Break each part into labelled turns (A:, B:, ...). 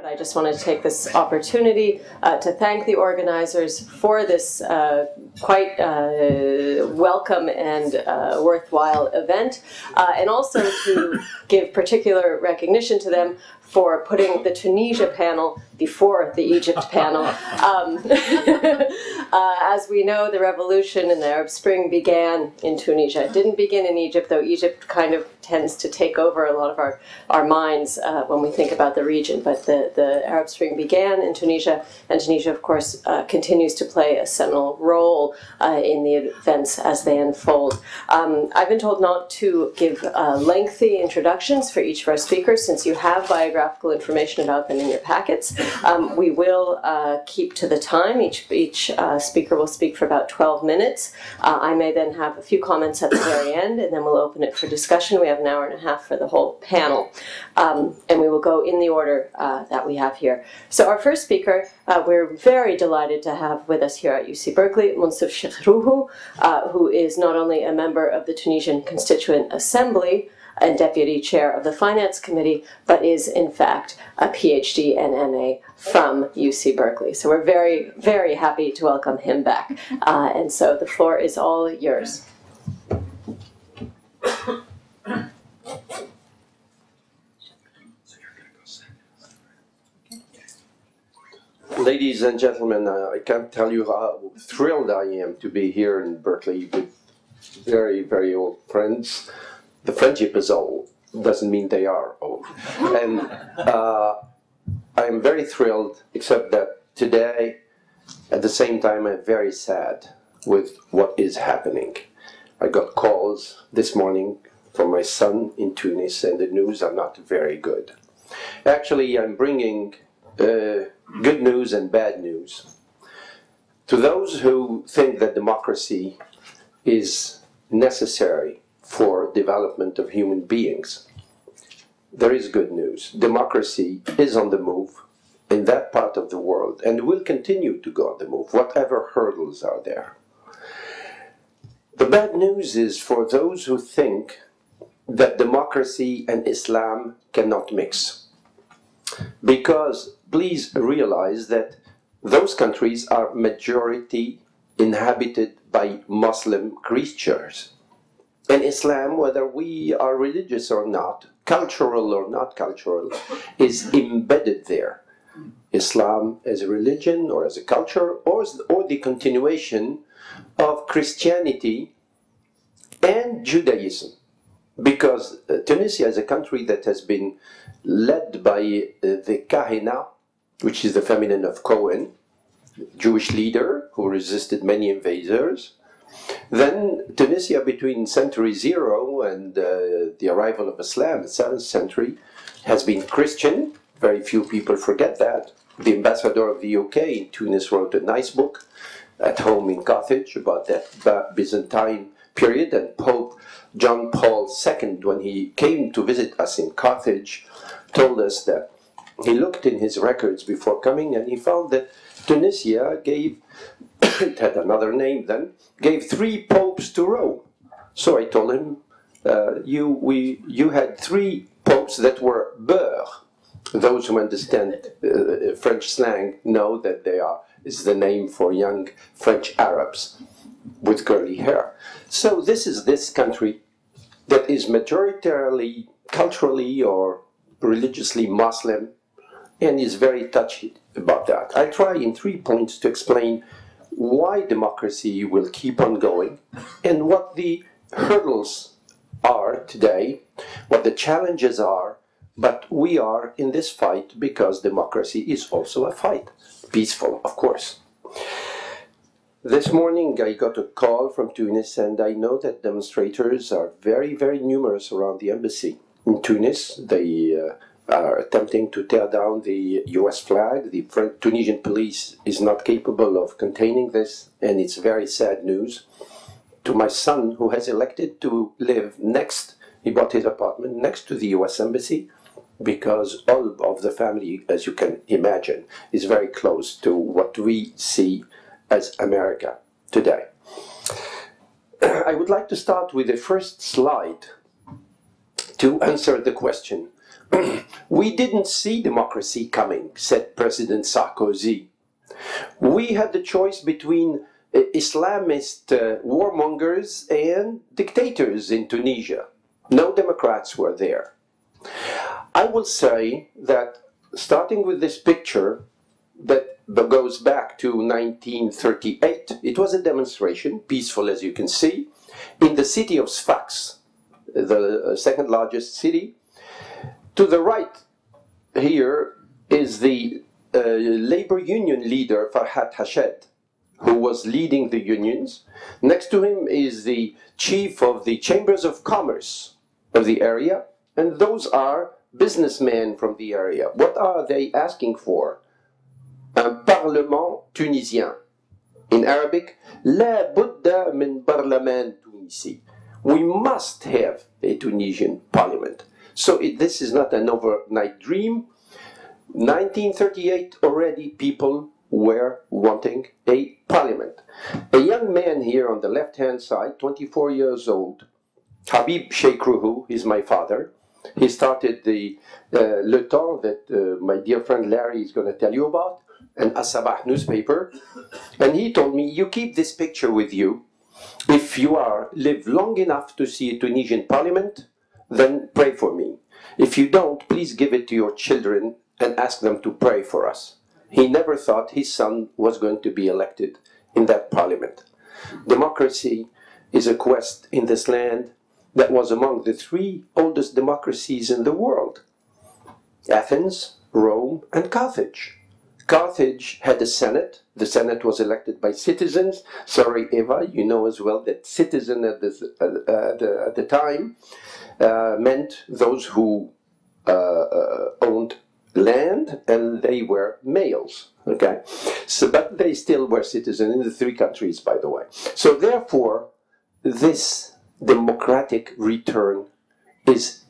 A: But I just wanted to take this opportunity to thank the organizers for this quite welcome and worthwhile event, and also to give particular recognition to them for putting the Tunisia panel before the Egypt panel. As we know, the revolution and the Arab Spring began in Tunisia. It didn't begin in Egypt, though Egypt kind of tends to take over a lot of our minds when we think about the region. But the Arab Spring began in Tunisia, and Tunisia, of course, continues to play a seminal role in the events as they unfold. I've been told not to give lengthy introductions for each of our speakers, since you have biographical information about them in your packets. We will keep to the time. Each speaker will speak for about 12 minutes. I may then have a few comments at the very end, and then we'll open it for discussion. We have an hour and a half for the whole panel, and we will go in the order that we have here. So our first speaker, we're very delighted to have with us here at UC Berkeley, Monsef Chekrouhou, who is not only a member of the Tunisian Constituent Assembly and Deputy Chair of the Finance Committee, but is in fact a PhD and MA from UC Berkeley. So we're very, very happy to welcome him back. And so the floor is all yours.
B: Ladies and gentlemen, I can't tell you how thrilled I am to be here in Berkeley with very, very old friends. The friendship is old, doesn't mean they are old. And I'm very thrilled, except that today, at the same time, I'm very sad with what is happening. I got calls this morning from my son in Tunis, and the news are not very good. Actually, I'm bringing good news and bad news. To those who think that democracy is necessary for development of human beings, there is good news. Democracy is on the move in that part of the world and will continue to go on the move, whatever hurdles are there. The bad news is for those who think that democracy and Islam cannot mix. Because please realize that those countries are majority inhabited by Muslim creatures. And Islam, whether we are religious or not, cultural or not cultural, is embedded there. Islam as a religion or as a culture or the continuation of Christianity and Judaism. Because Tunisia is a country that has been led by the Kahina, which is the feminine of Cohen, Jewish leader who resisted many invaders. Then Tunisia, between century 0 and the arrival of Islam, the 7th century, has been Christian. Very few people forget that. The ambassador of the UK in Tunis wrote a nice book, At Home in Carthage, about that Byzantine period. And Pope John Paul II, when he came to visit us in Carthage, told us that he looked in his records before coming and he found that Tunisia gave, it had another name then, gave 3 popes to Rome. So I told him, you had 3 popes that were beurre. Those who understand French slang know that is the name for young French Arabs with curly hair. So this is this country that is majoritarily, culturally or religiously Muslim, and is very touchy about that. I'll try in 3 points to explain why democracy will keep on going and what the hurdles are today, what the challenges are, but we are in this fight because democracy is also a fight. Peaceful, of course. This morning I got a call from Tunis, and I know that demonstrators are very, very numerous around the embassy. In Tunis, they are attempting to tear down the US flag. The Tunisian police is not capable of containing this, and it's very sad news. To my son, who has elected to live next, he bought his apartment next to the US embassy, because all of the family, as you can imagine, is very close to what we see as America today. I would like to start with the first slide to answer the question, We didn't see democracy coming, said President Sarkozy. We had the choice between Islamist warmongers and dictators in Tunisia. No Democrats were there. I will say that starting with this picture that goes back to 1938, it was a demonstration, peaceful as you can see, in the city of Sfax, the second largest city. To the right here is the labor union leader Farhat Hashed, who was leading the unions. Next to him is the chief of the chambers of commerce of the area, and those are businessmen from the area. What are they asking for? Un parlement tunisien. In Arabic, La budda min parlement tunisi. We must have a Tunisian parliament. So this is not an overnight dream. 1938 already people were wanting a parliament. A young man here on the left-hand side, 24 years old, Habib Sheikh-Ruhu, is my father. He started the Le Temps that my dear friend Larry is going to tell you about, an As-Sabah newspaper. And he told me, you keep this picture with you. If you live long enough to see a Tunisian parliament, then pray for me. If you don't, please give it to your children and ask them to pray for us. He never thought his son was going to be elected in that parliament. Democracy is a quest in this land that was among the 3 oldest democracies in the world: Athens, Rome, and Carthage. Carthage had a senate. The senate was elected by citizens. Sorry, Eva, you know as well that citizen at the time meant those who owned land, and they were males. Okay, so but they still were citizens in the 3 countries, by the way. So therefore, this democratic return is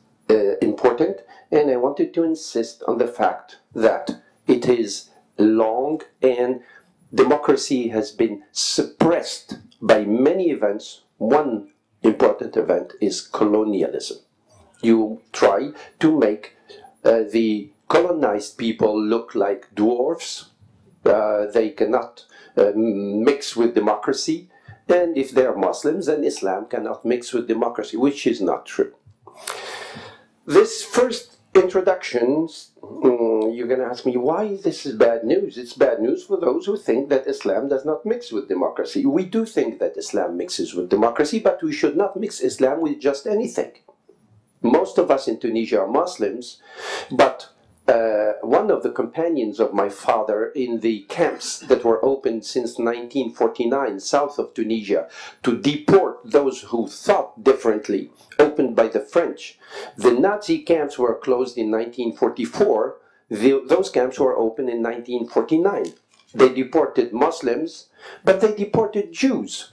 B: important, and I wanted to insist on the fact that it is long, and democracy has been suppressed by many events. One important event is colonialism. You try to make the colonized people look like dwarfs. They cannot mix with democracy, and if they are Muslims, then Islam cannot mix with democracy, which is not true. This first introduction, you're going to ask me why this is bad news. It's bad news for those who think that Islam does not mix with democracy. We do think that Islam mixes with democracy, but we should not mix Islam with just anything. Most of us in Tunisia are Muslims, but one of the companions of my father in the camps that were opened since 1949 south of Tunisia to deport those who thought differently, opened by the French. The Nazi camps were closed in 1944. Those camps were opened in 1949. They deported Muslims, but they deported Jews.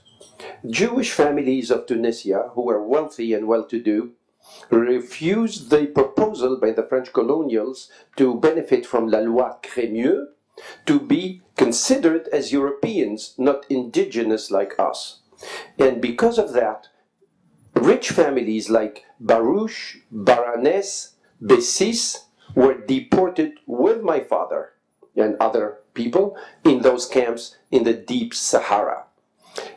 B: Jewish families of Tunisia, who were wealthy and well-to-do, refused the proposal by the French colonials to benefit from la loi Crémieux, to be considered as Europeans, not indigenous like us. And because of that, rich families like Barouche, Baranès, Bessis were deported with my father and other people in those camps in the deep Sahara.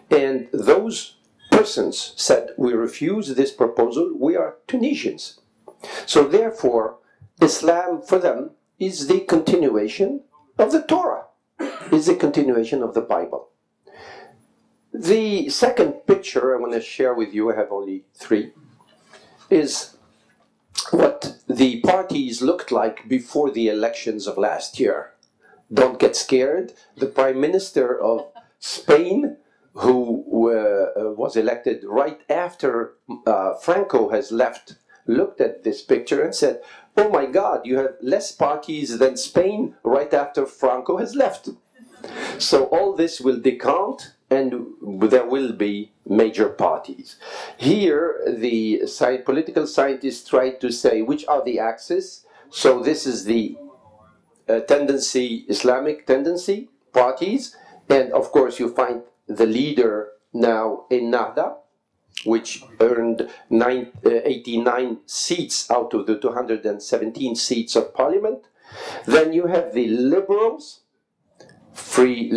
B: And those persons said, we refuse this proposal, we are Tunisians. So therefore, Islam for them is the continuation of the Torah, is the continuation of the Bible. The second picture I want to share with you, I have only 3, is what the parties looked like before the elections of last year. Don't get scared. The Prime Minister of Spain, who was elected right after Franco has left, looked at this picture and said, oh my God, you have less parties than Spain right after Franco has left. So all this will decant, and there will be major parties. Here, the political scientists tried to say which are the axes. So this is the tendency, Islamic tendency, parties, and of course you find the leader now in Nahda. which earned 89 seats out of the 217 seats of parliament. Then you have the liberals, free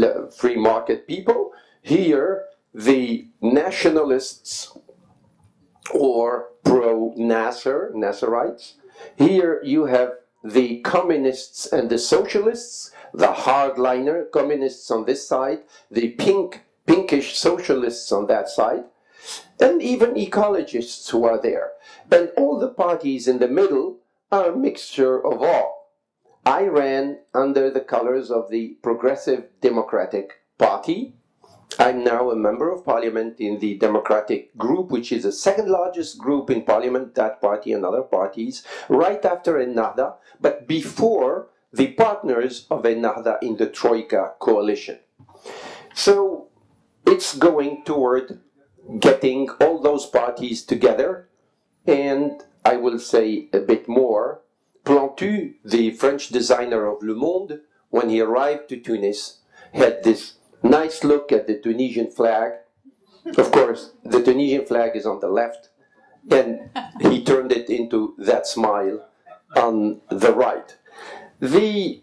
B: market people. Here, the nationalists or pro-Nasserites. Here you have the communists and the socialists, the hardliner communists on this side, the pinkish socialists on that side, and even ecologists who are there. And all the parties in the middle are a mixture of all. I ran under the colors of the Progressive Democratic Party. I'm now a member of parliament in the Democratic Group, which is the second largest group in parliament, that party and other parties, right after Ennahda, but before the partners of Ennahda in the Troika coalition. So it's going toward getting all those parties together, and I will say a bit more. Plantu, the French designer of Le Monde, when he arrived to Tunis, had this nice look at the Tunisian flag. Of course, the Tunisian flag is on the left, and he turned it into that smile on the right. The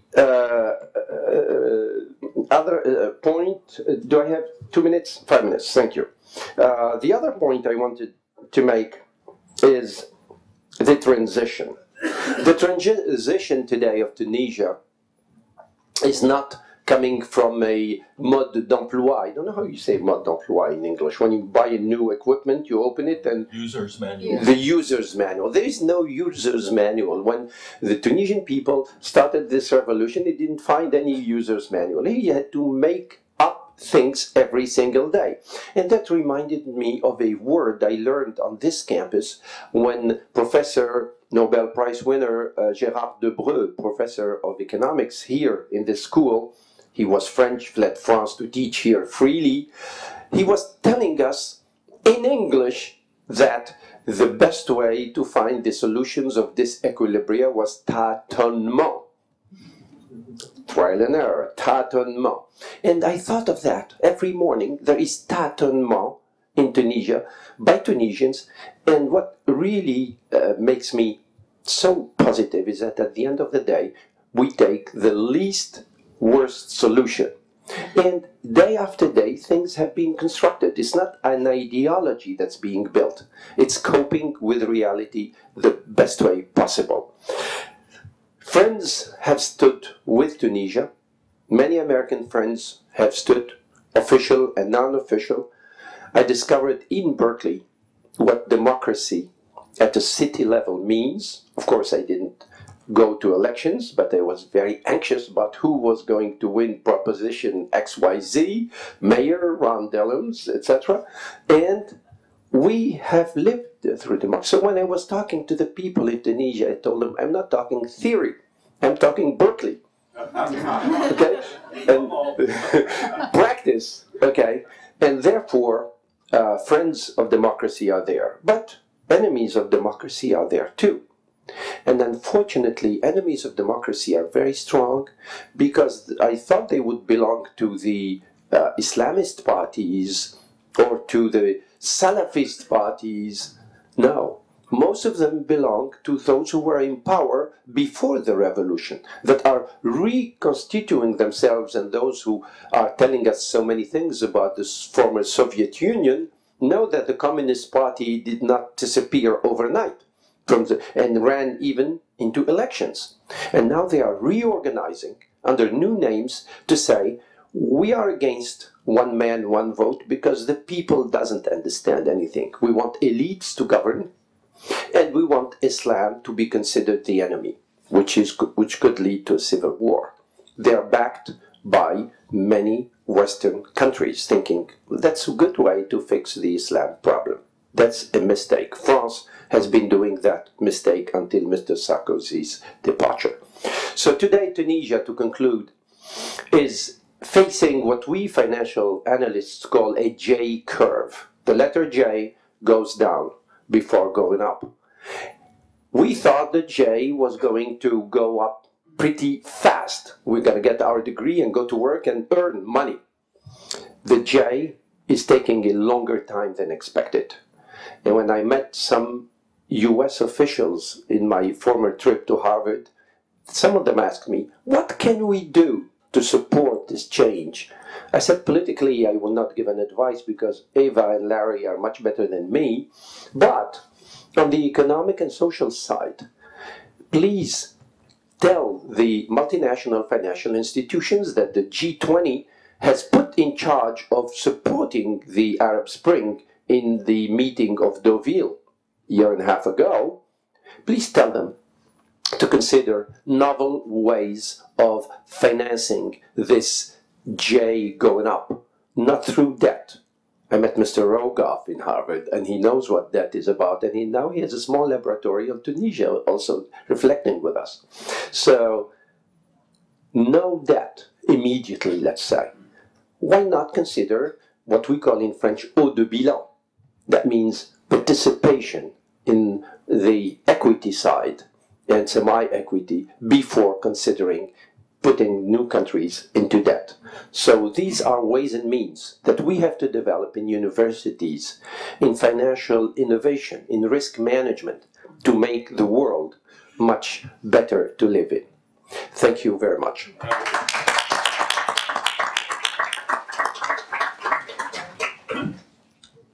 B: other point, do I have 2 minutes? 5 minutes, thank you. The other point I wanted to make is the transition. The transition today of Tunisia is not coming from a mode d'emploi. I don't know how you say mode d'emploi in English. When you buy a new equipment, you open it and...
C: User's manual.
B: The user's manual. There is no user's manual. When the Tunisian people started this revolution, they didn't find any user's manual. They had to make up things every single day. And that reminded me of a word I learned on this campus when Professor Nobel Prize winner Gérard Debreu, professor of economics here in this school, he was French, fled France to teach here freely. He was telling us in English that the best way to find the solutions of this equilibrium was tâtonnement. Trial and error, tâtonnement. And I thought of that. Every morning there is tâtonnement in Tunisia by Tunisians. And what really makes me so positive is that at the end of the day, we take the least worst solution. And day after day, things have been constructed. It's not an ideology that's being built. It's coping with reality the best way possible. Friends have stood with Tunisia. Many American friends have stood, official and non-official. I discovered in Berkeley what democracy at a city level means. Of course, I didn't go to elections, but I was very anxious about who was going to win proposition XYZ, Mayor, Ron Dellums, etc. And we have lived through democracy. So when I was talking to the people in Tunisia, I told them, I'm not talking theory, I'm talking Berkeley. Okay? And practice, okay? And therefore, friends of democracy are there. But enemies of democracy are there too. And unfortunately, enemies of democracy are very strong because I thought they would belong to the Islamist parties or to the Salafist parties. No, most of them belong to those who were in power before the revolution, that are reconstituting themselves, and those who are telling us so many things about the former Soviet Union know that the Communist Party did not disappear overnight and ran even into elections. And now they are reorganizing under new names to say, we are against one man, one vote, because the people doesn't understand anything. We want elites to govern, and we want Islam to be considered the enemy, which could lead to a civil war. They are backed by many Western countries thinking that's a good way to fix the Islam problem. That's a mistake. France has been doing that mistake until Mr. Sarkozy's departure. So today, Tunisia, to conclude, is facing what we financial analysts call a J curve. The letter J goes down before going up. We thought the J was going to go up pretty fast. We're going to get our degree and go to work and earn money. The J is taking a longer time than expected. And when I met some US officials in my former trip to Harvard, some of them asked me, what can we do to support this change? I said, politically, I will not give an advice because Eva and Larry are much better than me. But on the economic and social side, please tell the multinational financial institutions that the G20 has put in charge of supporting the Arab Spring in the meeting of Deauville a year and a half ago. Please tell them to consider novel ways of financing this J going up, not through debt. I met Mr. Rogoff in Harvard, and he knows what debt is about, and now he has a small laboratory in Tunisia also reflecting with us. So, no debt immediately, let's say. Why not consider what we call in French eau de bilan? That means participation in the equity side and semi-equity before considering putting new countries into debt. So these are ways and means that we have to develop in universities, in financial innovation, in risk management, to make the world much better to live in. Thank you very much.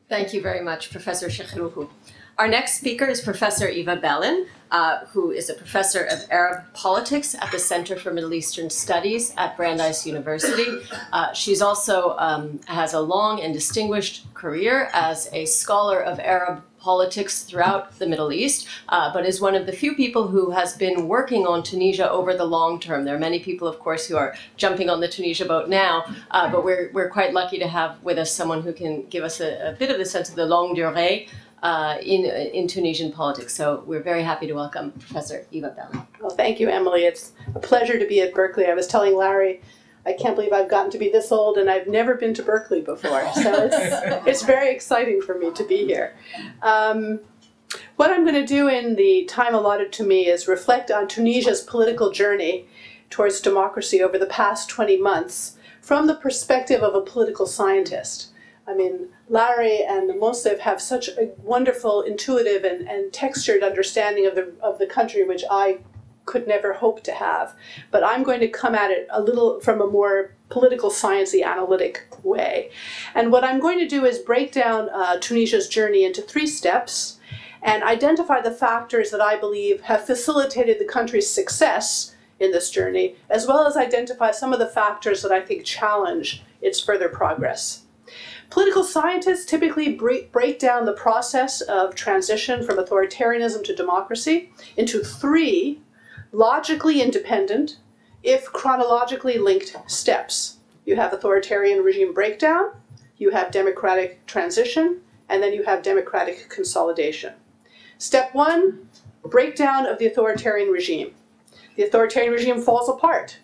A: Thank you very much, Professor Chekroukou. Our next speaker is Professor Eva Bellin, who is a professor of Arab politics at the Center for Middle Eastern Studies at Brandeis University. She's also has a long and distinguished career as a scholar of Arab politics throughout the Middle East, but is one of the few people who has been working on Tunisia over the long term. There are many people, of course, who are jumping on the Tunisia boat now, but we're quite lucky to have with us someone who can give us a bit of the sense of the longue durée in Tunisian politics. So we're very happy to welcome Professor Eva Bellin.
C: Well, thank you, Emily. It's a pleasure to be at Berkeley. I was telling Larry, I can't believe I've gotten to be this old and I've never been to Berkeley before. So it's very exciting for me to be here. What I'm going to do in the time allotted to me is reflect on Tunisia's political journey towards democracy over the past 20 months from the perspective of a political scientist. I mean, Larry and Monsef have such a wonderful, intuitive, and textured understanding of the country, which I could never hope to have. But I'm going to come at it a little from a more political sciencey analytic way. And what I'm going to do is break down Tunisia's journey into 3 steps and identify the factors that I believe have facilitated the country's success in this journey, as well as identify some of the factors that I think challenge its further progress. Political scientists typically break down the process of transition from authoritarianism to democracy into 3 logically independent, if chronologically linked steps. You have authoritarian regime breakdown, you have democratic transition, and then you have democratic consolidation. Step 1, breakdown of the authoritarian regime. The authoritarian regime falls apart,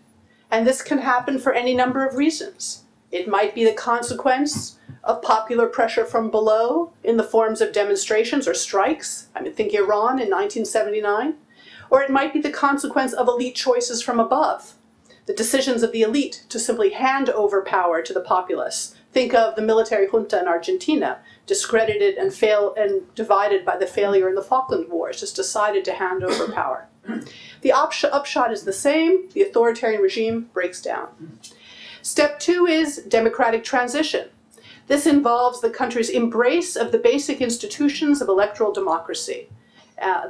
C: and this can happen for any number of reasons. It might be the consequence of popular pressure from below in the forms of demonstrations or strikes. I mean, think Iran in 1979. Or it might be the consequence of elite choices from above, the decisions of the elite to simply hand over power to the populace. Think of the military junta in Argentina, discredited and divided by the failure in the Falkland Wars, just decided to hand over power. The upshot is the same. The authoritarian regime breaks down. Step 2 is democratic transition. This involves the country's embrace of the basic institutions of electoral democracy,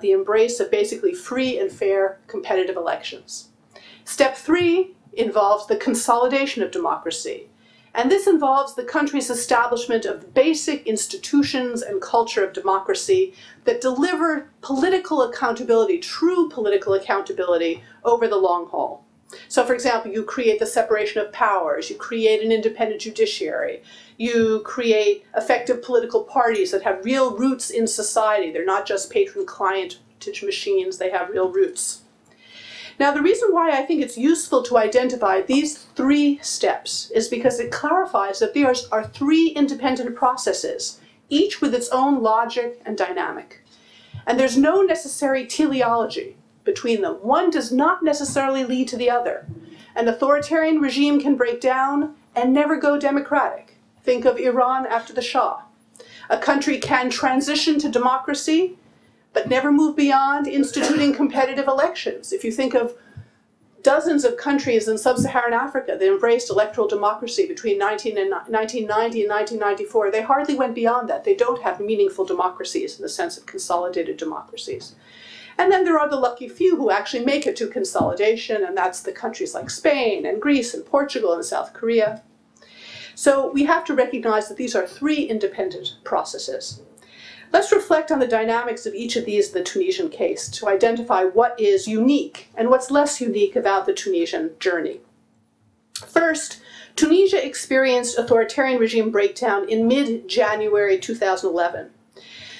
C: the embrace of basically free and fair competitive elections. Step 3 involves the consolidation of democracy, and this involves the country's establishment of basic institutions and culture of democracy that deliver political accountability, true political accountability over the long haul. So, for example, you create the separation of powers, you create an independent judiciary, you create effective political parties that have real roots in society. They're not just patron-client machines, they have real roots. Now, the reason why I think it's useful to identify these 3 steps is because it clarifies that there are 3 independent processes, each with its own logic and dynamic. And there's no necessary teleology between them. One does not necessarily lead to the other. An authoritarian regime can break down and never go democratic. Think of Iran after the Shah. A country can transition to democracy, but never move beyond instituting competitive elections. If you think of dozens of countries in sub-Saharan Africa that embraced electoral democracy between 1990 and 1994, they hardly went beyond that. They don't have meaningful democracies in the sense of consolidated democracies. And then there are the lucky few who actually make it to consolidation, and that's the countries like Spain and Greece and Portugal and South Korea. So we have to recognize that these are three independent processes. Let's reflect on the dynamics of each of these in the Tunisian case to identify what is unique and what's less unique about the Tunisian journey. First, Tunisia experienced authoritarian regime breakdown in mid-January 2011.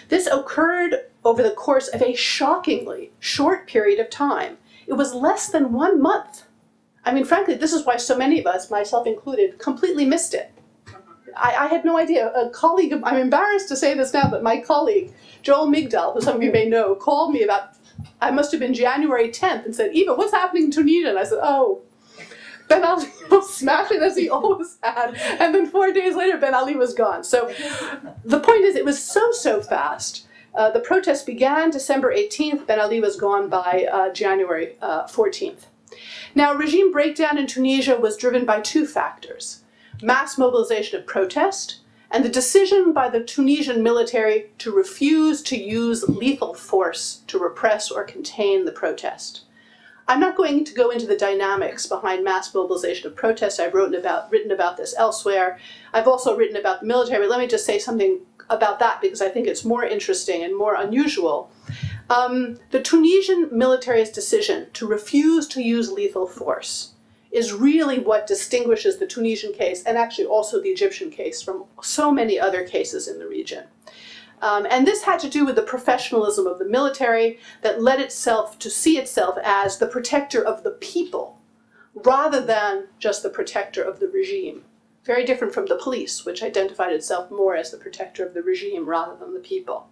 C: This occurred over the course of a shockingly short period of time. It was less than 1 month. I mean, frankly, this is why so many of us, myself included, completely missed it. I had no idea. A colleague, I'm embarrassed to say this now, but my colleague, Joel Migdal, who some of you may know, called me about, I must have been January 10th, and said, Eva, what's happening in Tunisia? And I said, oh, Ben Ali was smashing as he always had. And then 4 days later, Ben Ali was gone. So the point is, it was so fast. The protests began December 18th. Ben Ali was gone by January 14th. Now, regime breakdown in Tunisia was driven by two factors: mass mobilization of protest, and the decision by the Tunisian military to refuse to use lethal force to repress or contain the protest. I'm not going to go into the dynamics behind mass mobilization of protest. I've written about this elsewhere. I've also written about the military, but let me just say something about that because I think it's more interesting and more unusual. The Tunisian military's decision to refuse to use lethal force is really what distinguishes the Tunisian case, and actually also the Egyptian case, from so many other cases in the region. And this had to do with the professionalism of the military that led itself to see itself as the protector of the people, rather than just the protector of the regime. Very different from the police, which identified itself more as the protector of the regime rather than the people.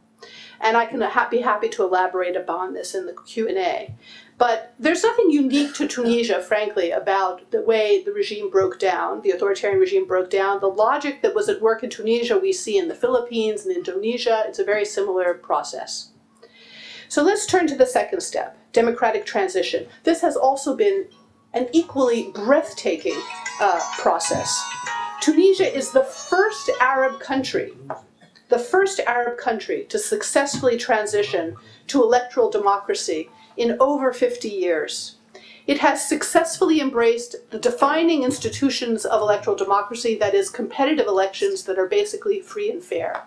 C: And I can be happy to elaborate upon this in the Q&A. But there's nothing unique to Tunisia, frankly, about the way the regime broke down, the authoritarian regime broke down. The logic that was at work in Tunisia we see in the Philippines and Indonesia. It's a very similar process. So let's turn to the second step, democratic transition. This has also been an equally breathtaking process. Tunisia is the first Arab country to successfully transition to electoral democracy in over 50 years. It has successfully embraced the defining institutions of electoral democracy, that is, competitive elections that are basically free and fair.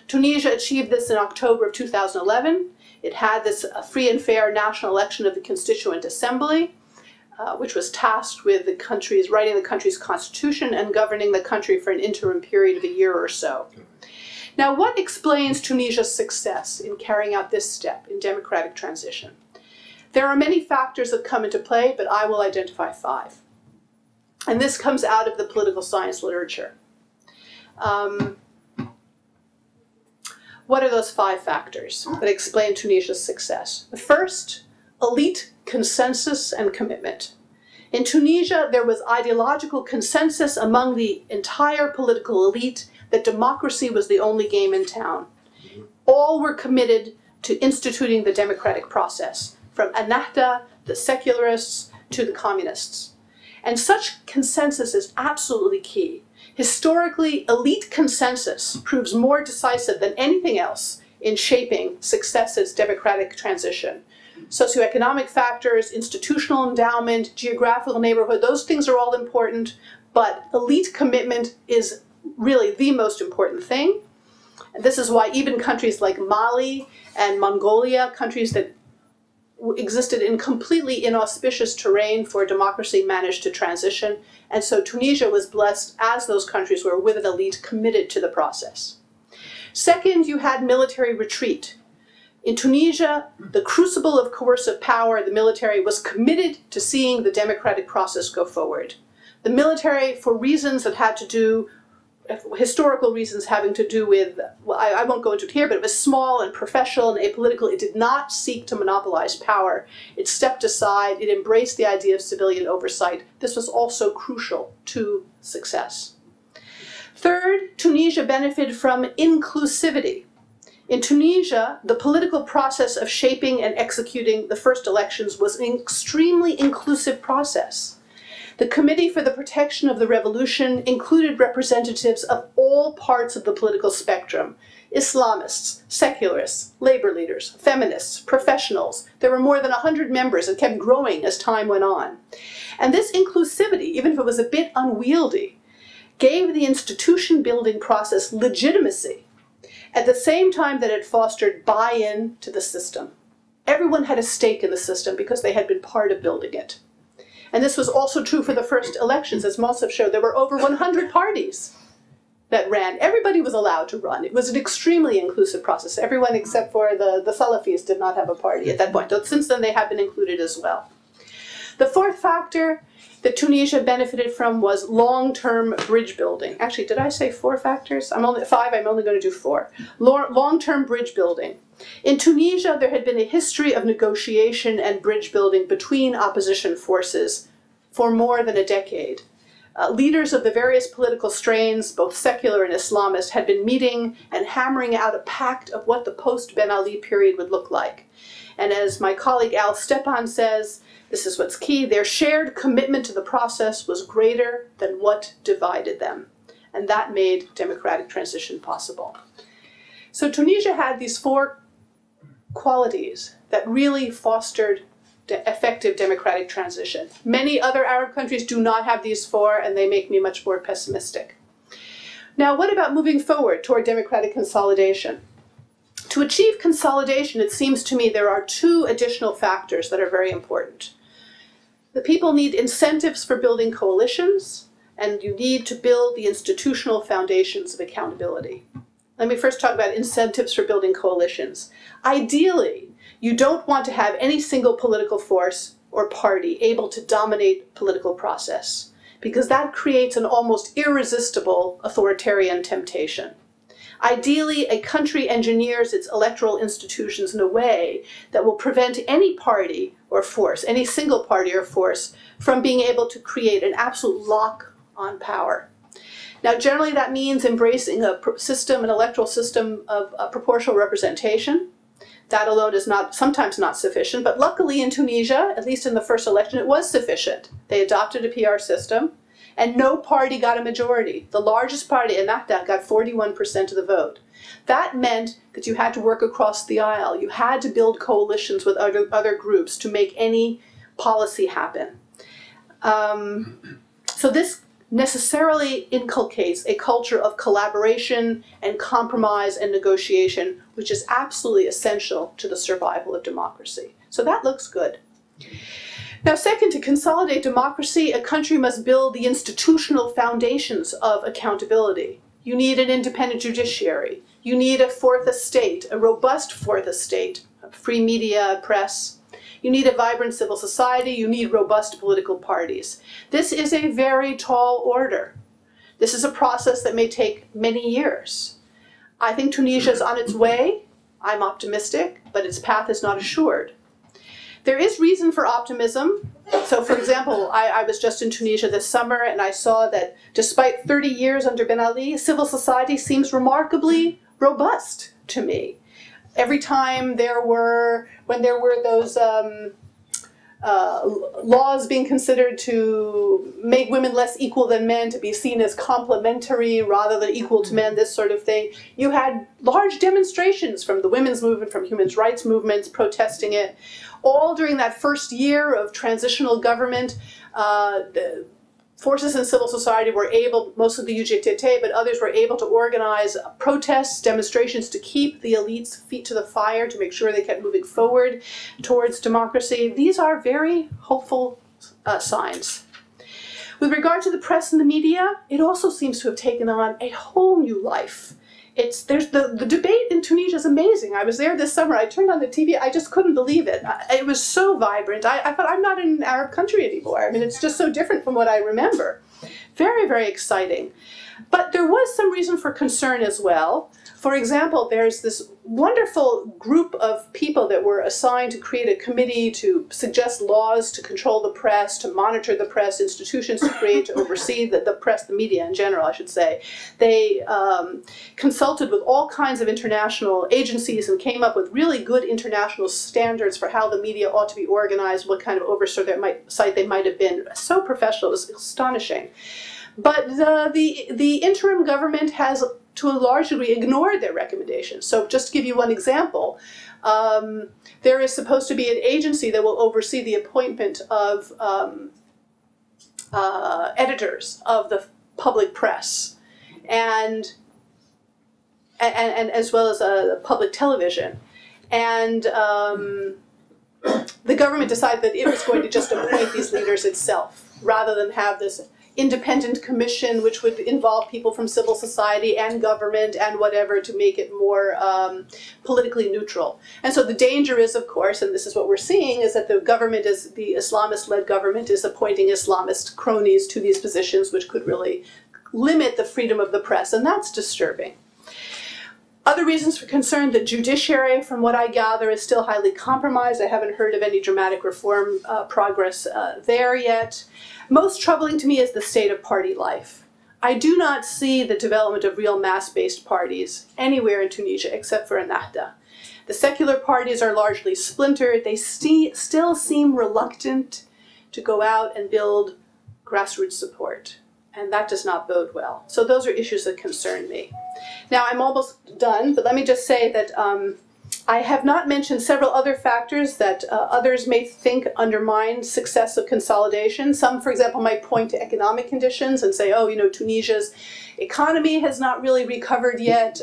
C: Tunisia achieved this in October of 2011. It had this free and fair national election of the Constituent Assembly, which was tasked with writing the country's constitution and governing the country for an interim period of a year or so. Now, what explains Tunisia's success in carrying out this step in democratic transition? There are many factors that come into play, but I will identify 5. And this comes out of the political science literature. What are those 5 factors that explain Tunisia's success? The first, elite consensus and commitment. In Tunisia, there was ideological consensus among the entire political elite that democracy was the only game in town. All were committed to instituting the democratic process, from Ennahda, the secularists, to the communists. And such consensus is absolutely key. Historically, elite consensus proves more decisive than anything else in shaping success's democratic transition. Socioeconomic factors, institutional endowment, geographical neighborhood, those things are all important, but elite commitment is really the most important thing. And this is why even countries like Mali and Mongolia, countries that existed in completely inauspicious terrain for democracy, managed to transition. And so Tunisia was blessed, as those countries were, with an elite committed to the process. Second, you had military retreat. In Tunisia, the crucible of coercive power, the military, was committed to seeing the democratic process go forward. The military, for reasons that had to do, historical reasons having to do with, well, I won't go into it here, but it was small and professional and apolitical. It did not seek to monopolize power. It stepped aside. It embraced the idea of civilian oversight. This was also crucial to success. Third, Tunisia benefited from inclusivity. In Tunisia, the political process of shaping and executing the first elections was an extremely inclusive process. The Committee for the Protection of the Revolution included representatives of all parts of the political spectrum: Islamists, secularists, labor leaders, feminists, professionals. There were more than 100 members and kept growing as time went on. And this inclusivity, even if it was a bit unwieldy, gave the institution-building process legitimacy at the same time that it fostered buy-in to the system. Everyone had a stake in the system because they had been part of building it. And this was also true for the first elections. As Mosif showed, there were over 100 parties that ran. Everybody was allowed to run. It was an extremely inclusive process. Everyone except for the Salafis did not have a party at that point. Since then, they have been included as well. The fourth factor that Tunisia benefited from was long-term bridge building. Actually, did I say 4 factors? I'm only going to do 4. Long-term bridge building. In Tunisia, there had been a history of negotiation and bridge building between opposition forces for more than a decade. Leaders of the various political strains, both secular and Islamist, had been meeting and hammering out a pact of what the post-Ben Ali period would look like. And as my colleague Al Stepan says, this is what's key: their shared commitment to the process was greater than what divided them. And that made democratic transition possible. So Tunisia had these 4 qualities that really fostered effective democratic transition. Many other Arab countries do not have these 4, and they make me much more pessimistic. Now, what about moving forward toward democratic consolidation? To achieve consolidation, it seems to me there are 2 additional factors that are very important. The people need incentives for building coalitions, and you need to build the institutional foundations of accountability. Let me first talk about incentives for building coalitions. Ideally, you don't want to have any single political force or party able to dominate political process, because that creates an almost irresistible authoritarian temptation. Ideally, a country engineers its electoral institutions in a way that will prevent any party or force, any single party or force, from being able to create an absolute lock on power. Now, generally that means embracing an electoral system of proportional representation. That alone is sometimes not sufficient, but luckily in Tunisia, at least in the first election, it was sufficient. They adopted a PR system, and no party got a majority. The largest party, Ennahda, got 41% of the vote. That meant that you had to work across the aisle. You had to build coalitions with other groups to make any policy happen. So this necessarily inculcates a culture of collaboration and compromise and negotiation, which is absolutely essential to the survival of democracy. So that looks good. Now, second, to consolidate democracy, a country must build the institutional foundations of accountability. You need an independent judiciary. You need a 4th estate, a robust 4th estate, a free media, press. You need a vibrant civil society. You need robust political parties. This is a very tall order. This is a process that may take many years. I think Tunisia is on its way. I'm optimistic, but its path is not assured. There is reason for optimism. So, for example, I was just in Tunisia this summer, and I saw that despite 30 years under Ben Ali, civil society seems remarkably robust to me. Every time when there were those laws being considered to make women less equal than men, to be seen as complementary rather than equal to men, this sort of thing, you had large demonstrations from the women's movement, from human rights movements protesting it. All during that first year of transitional government, the forces in civil society were able, most of the UGTT, but others were able to organize protests, demonstrations to keep the elites' feet to the fire, to make sure they kept moving forward towards democracy. These are very hopeful signs. With regard to the press and the media, it also seems to have taken on a whole new life. The debate in Tunisia is amazing. I was there this summer. I turned on the TV. I just couldn't believe it. It was so vibrant. I thought, I'm not in an Arab country anymore. I mean, it's just so different from what I remember. Very, very exciting. But there was some reason for concern as well. For example, there's this wonderful group of people that were assigned to create a committee to suggest laws to control the press, to monitor the press, institutions to create, to oversee the press, the media in general, I should say. They consulted with all kinds of international agencies and came up with really good international standards for how the media ought to be organized, what kind of oversight they might have been. So professional, it was astonishing. But the interim government has, to a large degree, ignored their recommendations. So just to give you one example, there is supposed to be an agency that will oversee the appointment of editors of the public press, and as well as public television. And the government decided that it was going to just appoint these leaders itself, rather than have this independent commission which would involve people from civil society and government and whatever to make it more politically neutral. And so the danger is, of course, and this is what we're seeing, is that the Islamist-led government is appointing Islamist cronies to these positions, which could really limit the freedom of the press, and that's disturbing. Other reasons for concern: the judiciary, from what I gather, is still highly compromised. I haven't heard of any dramatic reform progress there yet. Most troubling to me is the state of party life. I do not see the development of real mass-based parties anywhere in Tunisia except for Ennahda. The secular parties are largely splintered. They still seem reluctant to go out and build grassroots support, and that does not bode well. So those are issues that concern me. Now, I'm almost done, but let me just say that I have not mentioned several other factors that others may think undermine success of consolidation. Some, for example, might point to economic conditions and say, oh, you know, Tunisia's economy has not really recovered yet.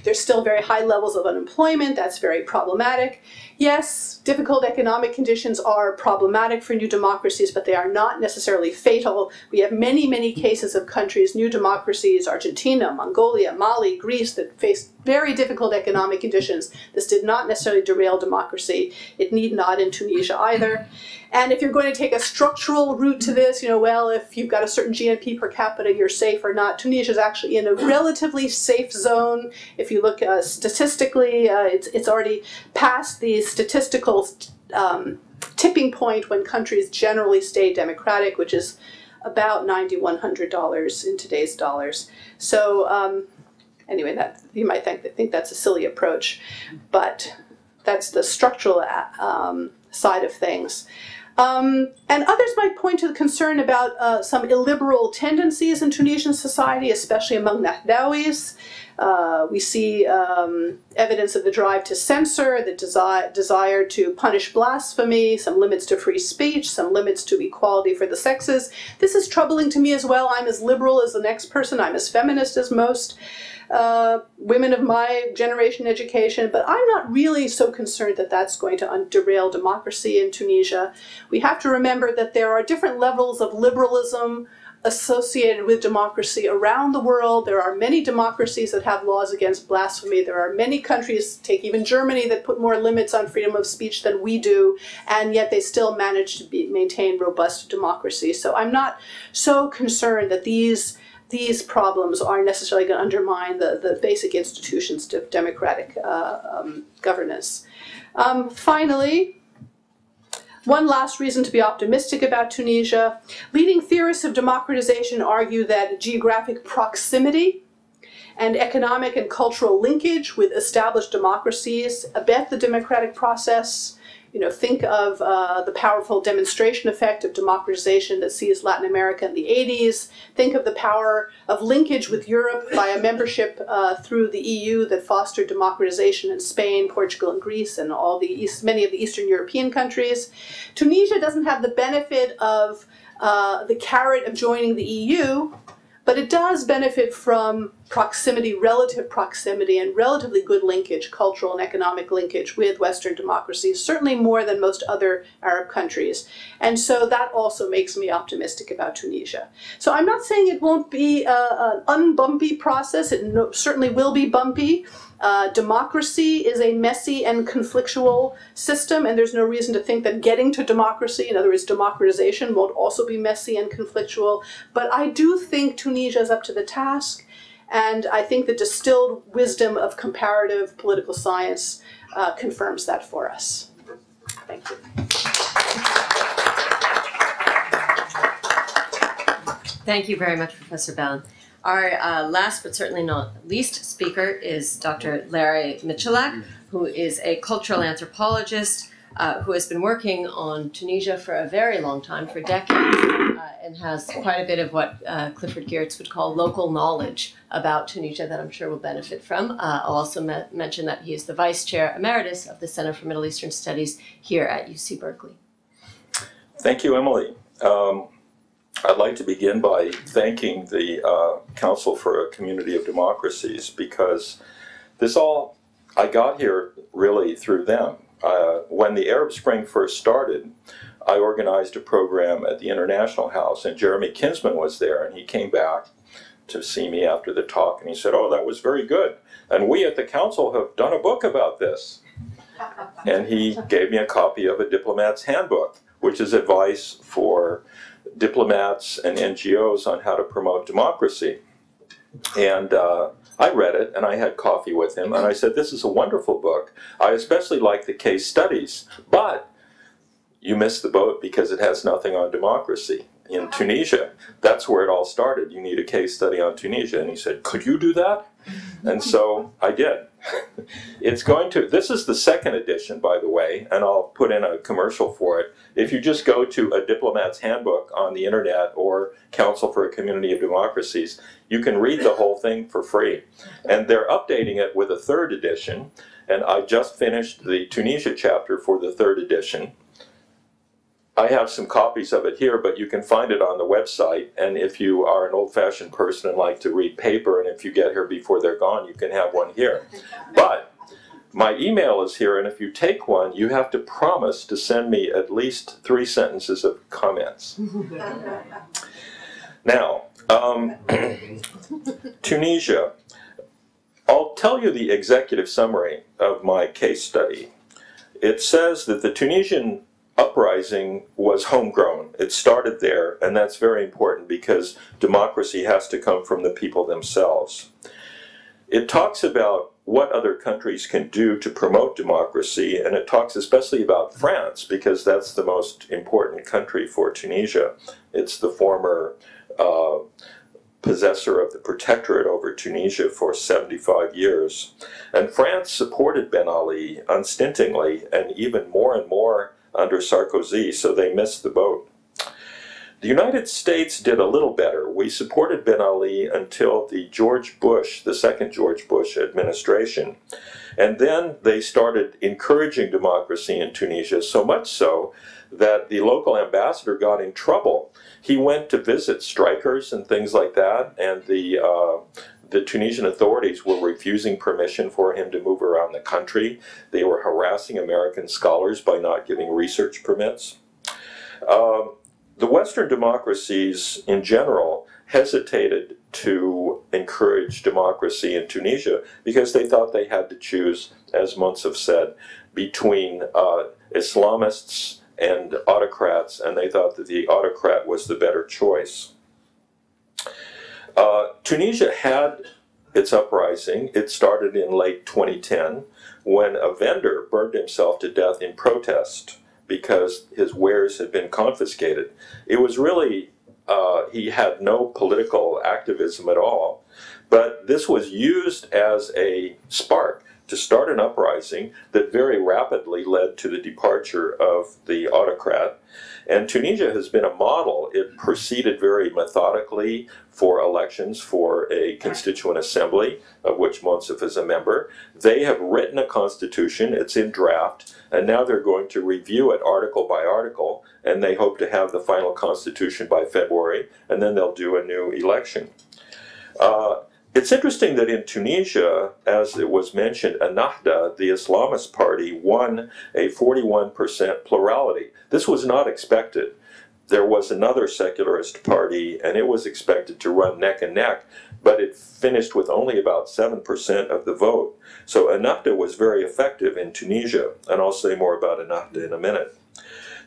C: There's still very high levels of unemployment. That's very problematic. Yes, difficult economic conditions are problematic for new democracies, but they are not necessarily fatal. We have many, many cases of countries, new democracies, Argentina, Mongolia, Mali, Greece, that faced very difficult economic conditions. This did not necessarily derail democracy. It need not in Tunisia either. And if you're going to take a structural route to this, you know, well, if you've got a certain GNP per capita, you're safe or not. Tunisia is actually in a relatively safe zone. If you look statistically, it's already past the statistical tipping point when countries generally stay democratic, which is about $9,100 in today's dollars. So anyway, that you might think that's a silly approach, but that's the structural side of things. And others might point to the concern about some illiberal tendencies in Tunisian society, especially among Nahdawis. We see evidence of the drive to censor, the desire to punish blasphemy, some limits to free speech, some limits to equality for the sexes. This is troubling to me as well. I'm as liberal as the next person. I'm as feminist as most women of my generation education, but I'm not really so concerned that that's going to derail democracy in Tunisia. We have to remember that there are different levels of liberalism associated with democracy around the world. There are many democracies that have laws against blasphemy. There are many countries, take even Germany, that put more limits on freedom of speech than we do, and yet they still manage to maintain robust democracy. So I'm not so concerned that these problems are necessarily going to undermine the basic institutions of democratic governance. Finally, one last reason to be optimistic about Tunisia. Leading theorists of democratization argue that geographic proximity and economic and cultural linkage with established democracies abet the democratic process. You know, think of the powerful demonstration effect of democratization that seized Latin America in the 80s. Think of the power of linkage with Europe via membership through the EU that fostered democratization in Spain, Portugal, and Greece, and many of the Eastern European countries. Tunisia doesn't have the benefit of the carrot of joining the EU, but it does benefit from proximity, relative proximity, and relatively good linkage, cultural and economic linkage with Western democracies, certainly more than most other Arab countries. And so that also makes me optimistic about Tunisia. So I'm not saying it won't be an unbumpy process. It certainly will be bumpy. Democracy is a messy and conflictual system, and there's no reason to think that getting to democracy, in other words, democratization, won't also be messy and conflictual. But I do think Tunisia is up to the task, And I think the distilled wisdom of comparative political science confirms that for us. Thank you.
A: Thank you very much, Professor Bellin. Our last but certainly not least speaker is Dr. Larry Michalak, who is a cultural anthropologist who has been working on Tunisia for a very long time, for decades, and has quite a bit of what Clifford Geertz would call local knowledge about Tunisia that I'm sure we'll benefit from. I'll also mention that he is the Vice Chair Emeritus of the Center for Middle Eastern Studies here at UC Berkeley.
D: Thank you, Emily. I'd like to begin by thanking the Council for a Community of Democracies, because I got here really through them. When the Arab Spring first started, I organized a program at the International House, and Jeremy Kinsman was there, and he came back to see me after the talk, and he said, "Oh, that was very good, and we at the Council have done a book about this." And he gave me a copy of A Diplomat's Handbook, which is advice for diplomats and NGOs on how to promote democracy. And I read it, and I had coffee with him, and I said, "This is a wonderful book. I especially like the case studies, but you missed the boat because it has nothing on democracy in Tunisia. That's where it all started. You need a case study on Tunisia." And he said, "Could you do that?" And so I did. This is the second edition, by the way, and I'll put in a commercial for it. If you just go to A Diplomat's Handbook on the internet or Council for a Community of Democracies, you can read the whole thing for free. And they're updating it with a third edition, and I just finished the Tunisia chapter for the third edition. I have some copies of it here, but you can find it on the website, and if you are an old-fashioned person and like to read paper, and if you get here before they're gone, you can have one here. But my email is here, and if you take one, you have to promise to send me at least 3 sentences of comments. Now, Tunisia. I'll tell you the executive summary of my case study. It says that the Tunisian uprising was homegrown. It started there, and that's very important because democracy has to come from the people themselves. It talks about what other countries can do to promote democracy, and it talks especially about France because that's the most important country for Tunisia. It's the former possessor of the protectorate over Tunisia for 75 years. And France supported Ben Ali unstintingly, and even more and more under Sarkozy, so they missed the boat. The United States did a little better. We supported Ben Ali until the second George Bush administration. And then they started encouraging democracy in Tunisia, so much so that the local ambassador got in trouble. He went to visit strikers and things like that, and the Tunisian authorities were refusing permission for him to move around the country. They were harassing American scholars by not giving research permits. The Western democracies in general hesitated to encourage democracy in Tunisia because they thought they had to choose, as Monsef said, between Islamists and autocrats, and they thought that the autocrat was the better choice. Tunisia had its uprising. It started in late 2010 when a vendor burned himself to death in protest because his wares had been confiscated. It was really, he had no political activism at all, but this was used as a spark to start an uprising that very rapidly led to the departure of the autocrat. And Tunisia has been a model. It proceeded very methodically for elections for a constituent assembly, of which Monsef is a member. They have written a constitution, it's in draft, and now they're going to review it article by article, and they hope to have the final constitution by February, and then they'll do a new election. It's interesting that in Tunisia, as it was mentioned, Ennahda, the Islamist party, won a 41% plurality. This was not expected. There was another secularist party, and it was expected to run neck and neck, but it finished with only about 7% of the vote. So Ennahda was very effective in Tunisia, and I'll say more about Ennahda in a minute.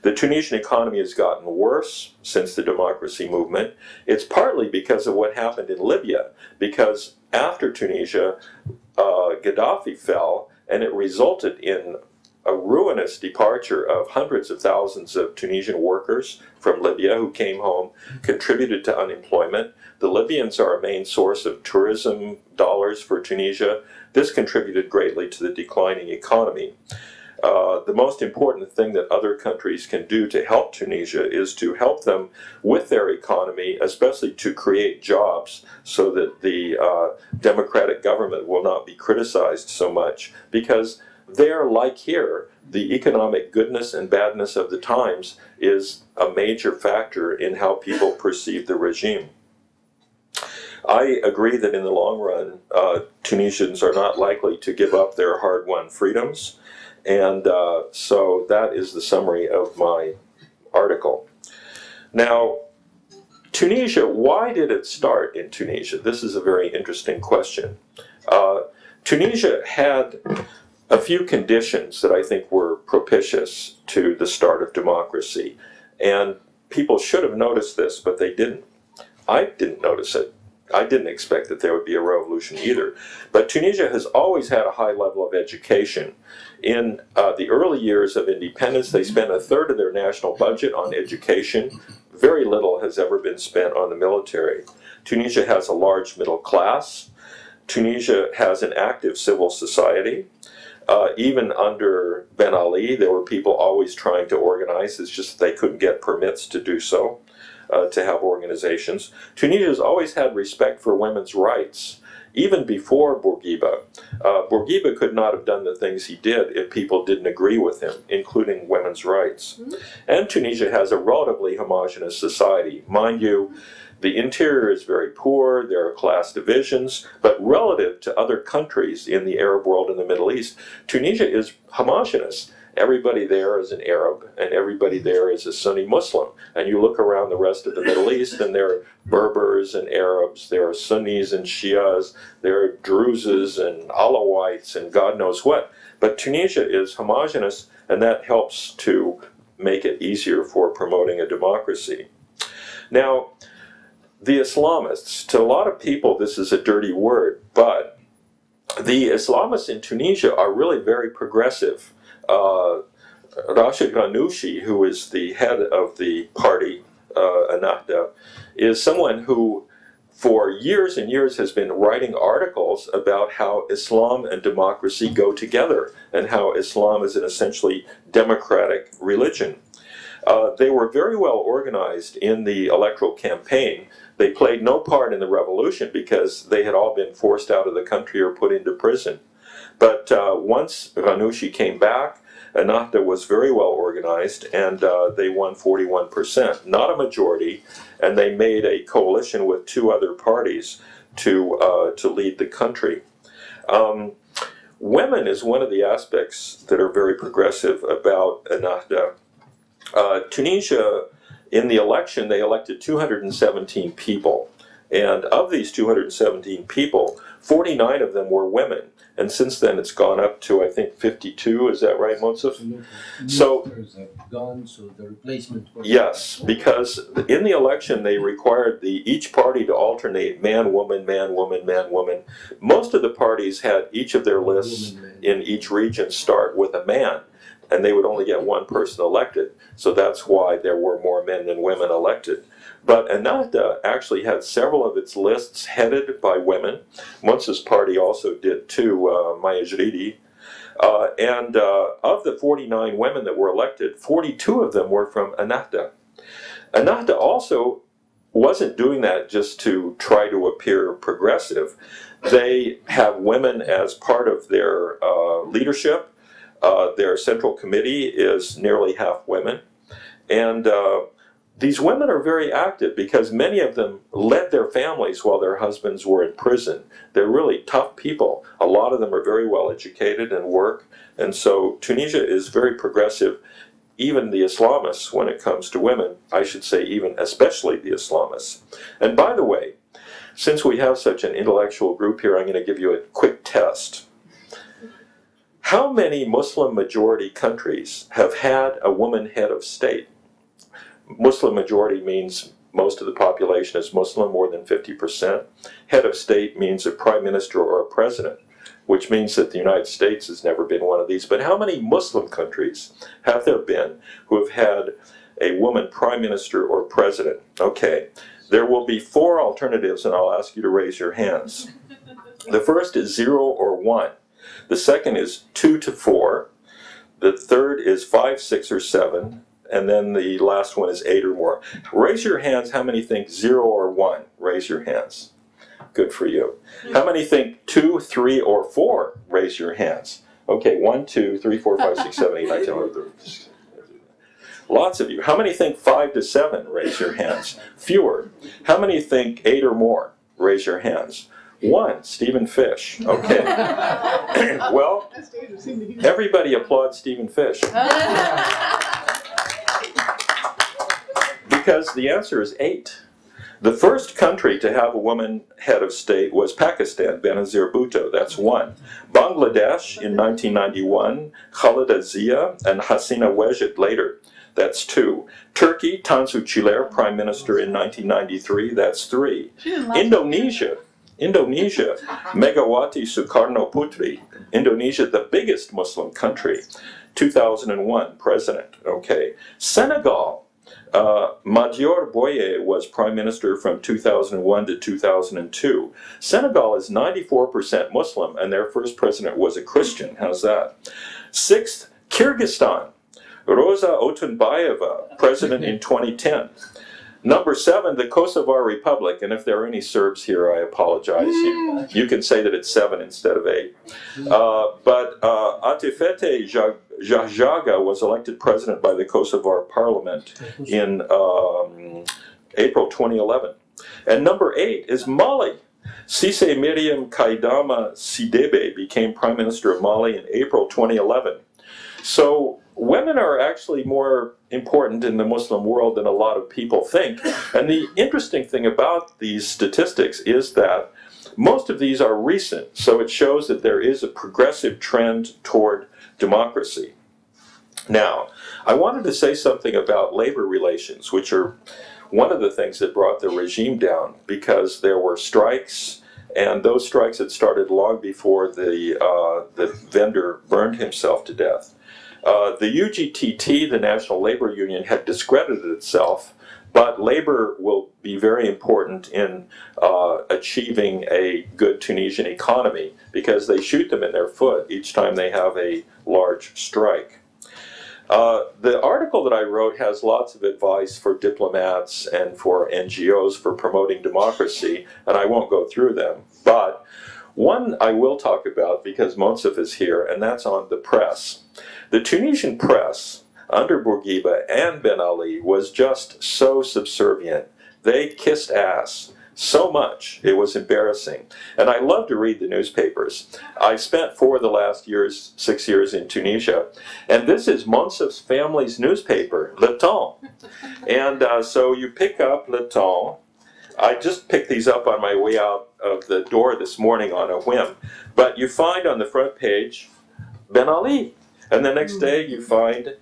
D: The Tunisian economy has gotten worse since the democracy movement. It's partly because of what happened in Libya, because after Tunisia, Gaddafi fell, and it resulted in a ruinous departure of hundreds of thousands of Tunisian workers from Libya who came home, contributed to unemployment. The Libyans are a main source of tourism dollars for Tunisia. This contributed greatly to the declining economy. The most important thing that other countries can do to help Tunisia is to help them with their economy, especially to create jobs so that the democratic government will not be criticized so much. Because there, like here, the economic goodness and badness of the times is a major factor in how people perceive the regime. I agree that in the long run, Tunisians are not likely to give up their hard-won freedoms. And so that is the summary of my article. Now, Tunisia, why did it start in Tunisia? This is a very interesting question. Tunisia had a few conditions that I think were propitious to the start of democracy. And people should have noticed this, but they didn't. I didn't notice it. I didn't expect that there would be a revolution either. But Tunisia has always had a high level of education. In the early years of independence, they spent a third of their national budget on education. Very little has ever been spent on the military. Tunisia has a large middle class. Tunisia has an active civil society. Even under Ben Ali, there were people always trying to organize. It's just they couldn't get permits to do so. To have organizations. Tunisia has always had respect for women's rights, even before Bourguiba. Bourguiba could not have done the things he did if people didn't agree with him, including women's rights. And Tunisia has a relatively homogeneous society. Mind you, the interior is very poor, there are class divisions, but relative to other countries in the Arab world and the Middle East, Tunisia is homogeneous. Everybody there is an Arab, and everybody there is a Sunni Muslim. And you look around the rest of the Middle East, and there are Berbers and Arabs, there are Sunnis and Shias, there are Druzes and Alawites, and God knows what. But Tunisia is homogeneous, and that helps to make it easier for promoting a democracy. Now, the Islamists, to a lot of people this is a dirty word, but the Islamists in Tunisia are really very progressive. Rashid Ghannouchi, who is the head of the party, Ennahda, is someone who for years and years has been writing articles about how Islam and democracy go together and how Islam is an essentially democratic religion. They were very well organized in the electoral campaign. They played no part in the revolution because they had all been forced out of the country or put into prison. But once Ghannouchi came back, Ennahda was very well organized, and they won 41%, not a majority, and they made a coalition with two other parties to lead the country. Women is one of the aspects that are very progressive about Ennahda. Tunisia, in the election, they elected 217 people, and of these 217 people, 49 of them were women. And since then, it's gone up to, I think, 52. Is that right, Monsef? So,
E: gone, so the replacement.
D: Yes, because in the election, they required each party to alternate man, woman, man, woman, man, woman. Most of the parties had each of their lists in each region start with a man, and they would only get one person elected. So that's why there were more men than women elected. But Ennahda actually had several of its lists headed by women. Monsef's party also did too, Maya Jridi. And of the 49 women that were elected, 42 of them were from Ennahda. Ennahda also wasn't doing that just to try to appear progressive. They have women as part of their leadership. Their central committee is nearly half women. And these women are very active because many of them led their families while their husbands were in prison. They're really tough people. A lot of them are very well educated and work. And so Tunisia is very progressive, even the Islamists, when it comes to women. I should say even especially the Islamists. And by the way, since we have such an intellectual group here, I'm going to give you a quick test. How many Muslim majority countries have had a woman head of state? Muslim majority means most of the population is Muslim, more than 50%. Head of state means a prime minister or a president, which means that the United States has never been one of these. But how many Muslim countries have there been who have had a woman prime minister or president? Okay, there will be 4 alternatives, and I'll ask you to raise your hands. The first is 0 or 1. The second is 2 to 4. The third is 5, 6, or 7. And then the last one is 8 or more. Raise your hands. How many think 0 or 1? Raise your hands. Good for you. How many think 2, 3, or 4? Raise your hands. Okay, 1, 2, 3, 4, 5, 6, 7, 8, 9, 10, 11. Lots of you. How many think 5 to 7? Raise your hands. Fewer. How many think 8 or more? Raise your hands. 1, Stephen Fish. Okay. Well, everybody applaud Stephen Fish. Because the answer is 8. The first country to have a woman head of state was Pakistan, Benazir Bhutto, that's 1. Bangladesh in 1991, Khalida Zia and Hasina Wajid later, that's 2. Turkey, Tansu Çiller, Prime Minister in 1993, that's 3. Indonesia, Megawati Soekarno Putri, Indonesia, the biggest Muslim country, 2001, President, okay. Senegal, Madior Boye was Prime Minister from 2001 to 2002. Senegal is 94% Muslim, and their first president was a Christian. How's that? 6th, Kyrgyzstan, Rosa Otunbayeva, president in 2010. Number 7, the Kosovar Republic, and if there are any Serbs here, I apologize. You can say that it's 7 instead of 8. But Atifete Jahjaga was elected president by the Kosovar parliament in April 2011. And number 8 is Mali. Sise Miriam Kaidama Sidebe became prime minister of Mali in April 2011. So women are actually more important in the Muslim world than a lot of people think. And the interesting thing about these statistics is that most of these are recent, so it shows that there is a progressive trend toward democracy. Now, I wanted to say something about labor relations, which are one of the things that brought the regime down, because there were strikes, and those strikes had started long before the vendor burned himself to death. The UGTT, the National Labor Union, had discredited itself, but labor will be very important in achieving a good Tunisian economy, because they shoot them in their foot each time they have a large strike. The article that I wrote has lots of advice for diplomats and for NGOs for promoting democracy, and I won't go through them, but one I will talk about because Monsef is here, and that's on the press. The Tunisian press, under Bourguiba and Ben Ali, was just so subservient. They kissed ass so much, it was embarrassing. And I love to read the newspapers. I spent 4 of the last 6 years in Tunisia, and this is Monsef's family's newspaper, Le Temps. And so you pick up Le Temps. I just picked these up on my way out of the door this morning on a whim. But you find on the front page, Ben Ali. And the next day you find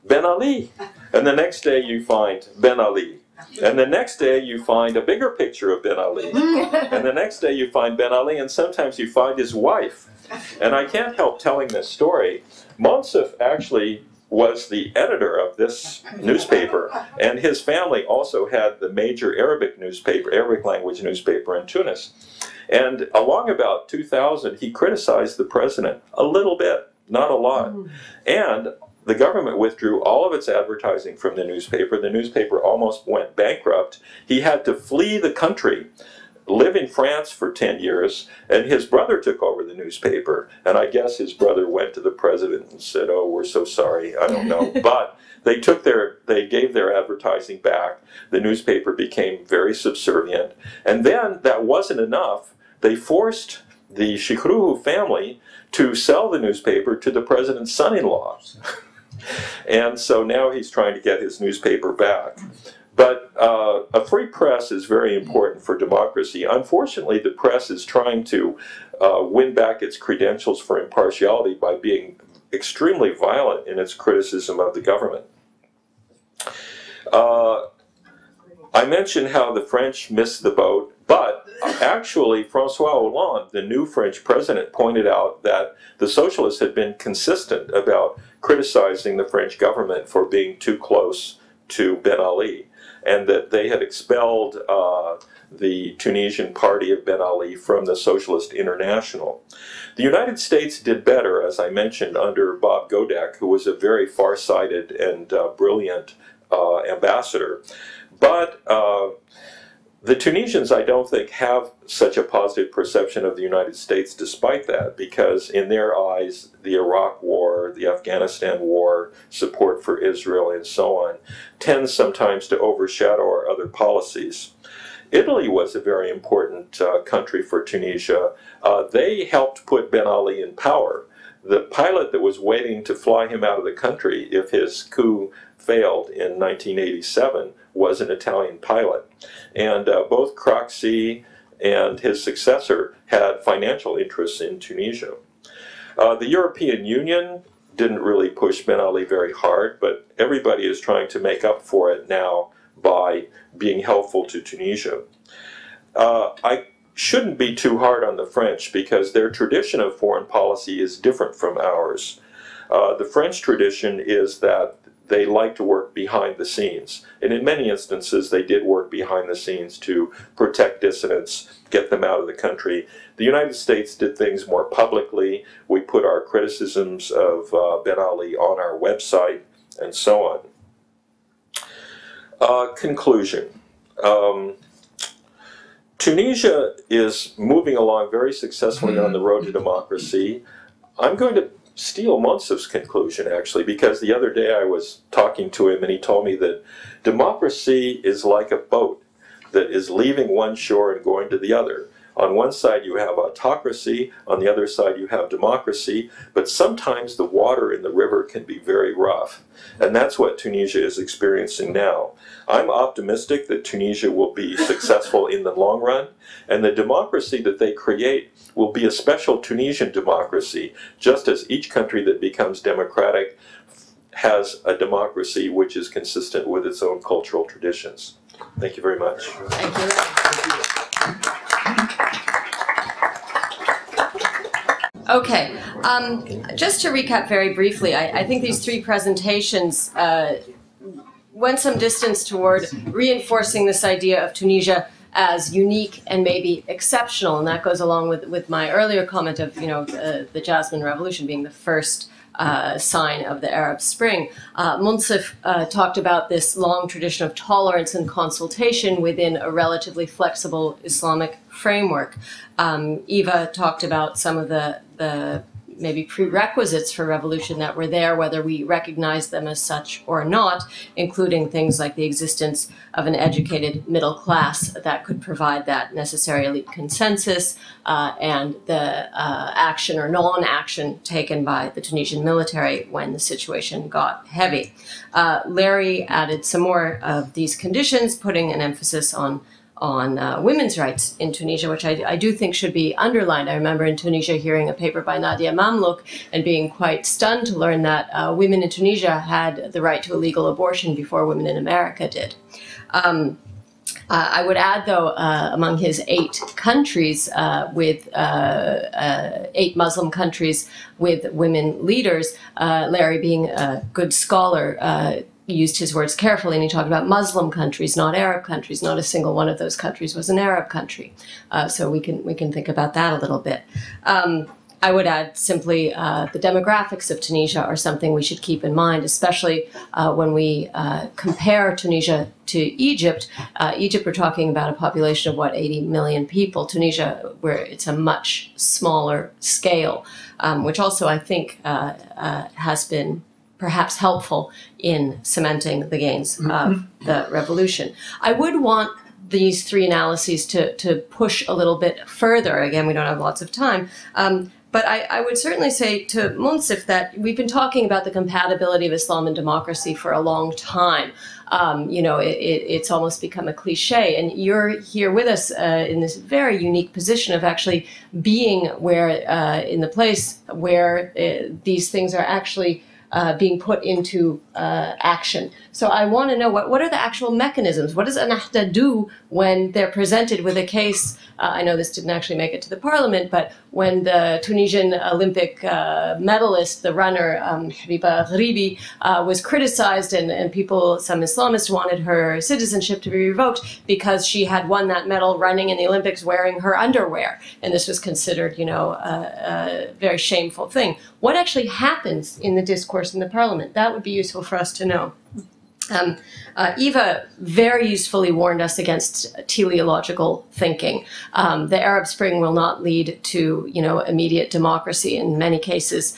D: Ben Ali. And the next day you find Ben Ali. And the next day you find a bigger picture of Ben Ali. And the next day you find Ben Ali, and sometimes you find his wife. And I can't help telling this story. Monsef actually was the editor of this newspaper, and his family also had the major Arabic language newspaper in Tunis. And along about 2000, he criticized the president a little bit, not a lot. And the government withdrew all of its advertising from the newspaper. The newspaper almost went bankrupt. He had to flee the country, live in France for 10 years, and his brother took over the newspaper. And I guess his brother went to the president and said, "Oh, we're so sorry." I don't know. But they gave their advertising back. The newspaper became very subservient. And then that wasn't enough. They forced the Shikruhu family to sell the newspaper to the president's son-in-law. And so now he's trying to get his newspaper back. But a free press is very important for democracy. Unfortunately, the press is trying to win back its credentials for impartiality by being extremely violent in its criticism of the government. I mentioned how the French missed the boat, but actually François Hollande, the new French president, pointed out that the socialists had been consistent about criticizing the French government for being too close to Ben Ali, and that they had expelled the Tunisian party of Ben Ali from the Socialist International. The United States did better, as I mentioned, under Bob Godek, who was a very far-sighted and brilliant ambassador. But the Tunisians, I don't think, have such a positive perception of the United States despite that, because in their eyes, the Iraq War, the Afghanistan War, support for Israel, and so on, tends sometimes to overshadow our other policies. Italy was a very important country for Tunisia. They helped put Ben Ali in power. The pilot that was waiting to fly him out of the country if his coup failed in 1987 was an Italian pilot. And both Craxi and his successor had financial interests in Tunisia. The European Union didn't really push Ben Ali very hard, but everybody is trying to make up for it now by being helpful to Tunisia. I shouldn't be too hard on the French because their tradition of foreign policy is different from ours. The French tradition is that they like to work behind the scenes. And in many instances, they did work behind the scenes to protect dissidents, get them out of the country. The United States did things more publicly. We put our criticisms of Ben Ali on our website, and so on. Conclusion. Tunisia is moving along very successfully on the road to democracy. I'm going to steal Monsef's conclusion, actually, because the other day I was talking to him and he told me that democracy is like a boat that is leaving one shore and going to the other. On one side you have autocracy, on the other side you have democracy, but sometimes the water in the river can be very rough. And that's what Tunisia is experiencing now. I'm optimistic that Tunisia will be successful in the long run, and the democracy that they create will be a special Tunisian democracy, just as each country that becomes democratic has a democracy which is consistent with its own cultural traditions. Thank you very much.
A: Thank you. Okay, just to recap very briefly, I think these three presentations went some distance toward reinforcing this idea of Tunisia as unique and maybe exceptional, and that goes along with my earlier comment of, you know, the Jasmine Revolution being the first sign of the Arab Spring. Monsef talked about this long tradition of tolerance and consultation within a relatively flexible Islamic framework. Eva talked about some of the maybe prerequisites for revolution that were there, whether we recognize them as such or not, including things like the existence of an educated middle class that could provide that necessary elite consensus, and the action or non-action taken by the Tunisian military when the situation got heavy. Larry added some more of these conditions, putting an emphasis on women's rights in Tunisia, which I do think should be underlined. I remember in Tunisia hearing a paper by Nadia Mamlouk and being quite stunned to learn that women in Tunisia had the right to a legal abortion before women in America did. I would add, though, among his 8 countries, with 8 Muslim countries with women leaders, Larry, being a good scholar, used his words carefully, and he talked about Muslim countries, not Arab countries. Not a single one of those countries was an Arab country. So we can think about that a little bit. I would add simply the demographics of Tunisia are something we should keep in mind, especially when we compare Tunisia to Egypt. Egypt, we're talking about a population of, what, 80 million people. Tunisia, where it's a much smaller scale, which also I think has been perhaps helpful in cementing the gains of the revolution. I would want these 3 analyses to push a little bit further. Again, we don't have lots of time. But I would certainly say to Munsif that we've been talking about the compatibility of Islam and democracy for a long time. It's almost become a cliche, and you're here with us in this very unique position of actually being where in the place where these things are actually being put into action. So I want to know what are the actual mechanisms? What does Ennahda do when they're presented with a case? I know this didn't actually make it to the parliament, but when the Tunisian Olympic medalist, the runner Habiba Ghribi, was criticized and people, some Islamists wanted her citizenship to be revoked because she had won that medal running in the Olympics wearing her underwear. And this was considered, a very shameful thing. What actually happens in the discourse in the parliament? That would be useful for us to know. Eva very usefully warned us against teleological thinking. The Arab Spring will not lead to, immediate democracy. In many cases,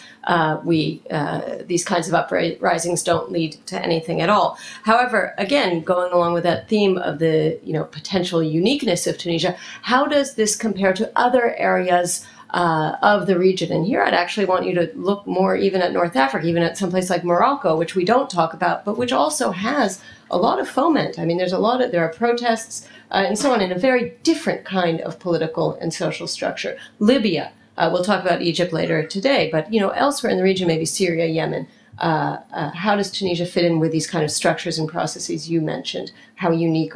A: these kinds of uprisings don't lead to anything at all. However, again, going along with that theme of the, potential uniqueness of Tunisia, how does this compare to other areas of the region? And here I'd actually want you to look more even at North Africa, even at someplace like Morocco, which we don't talk about, but which also has a lot of foment. I mean, there are protests and so on in a very different kind of political and social structure. Libya, we'll talk about Egypt later today, but elsewhere in the region, maybe Syria, Yemen. How does Tunisia fit in with these kind of structures and processes you mentioned? How unique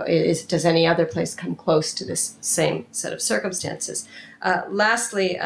A: does any other place come close to this same set of circumstances? Lastly,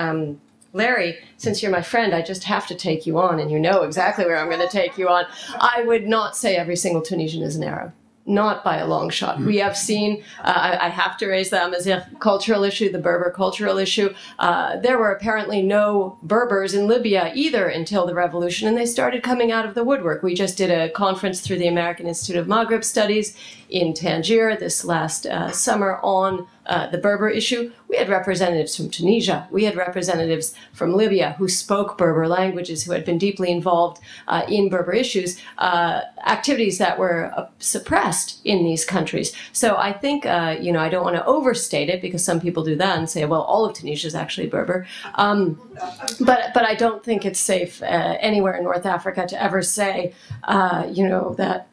A: Larry, since you're my friend, I just have to take you on, and you know exactly where I'm going to take you on. I would not say every single Tunisian is an Arab. Not by a long shot. We have seen, I have to raise the Amazigh cultural issue, the Berber cultural issue. There were apparently no Berbers in Libya either until the revolution, and they started coming out of the woodwork. We just did a conference through the American Institute of Maghreb Studies in Tangier this last summer on the Berber issue. We had representatives from Tunisia. We had representatives from Libya who spoke Berber languages, who had been deeply involved in Berber issues, activities that were suppressed in these countries. So I think, I don't want to overstate it because some people do that and say, well, all of Tunisia is actually Berber. But I don't think it's safe anywhere in North Africa to ever say, that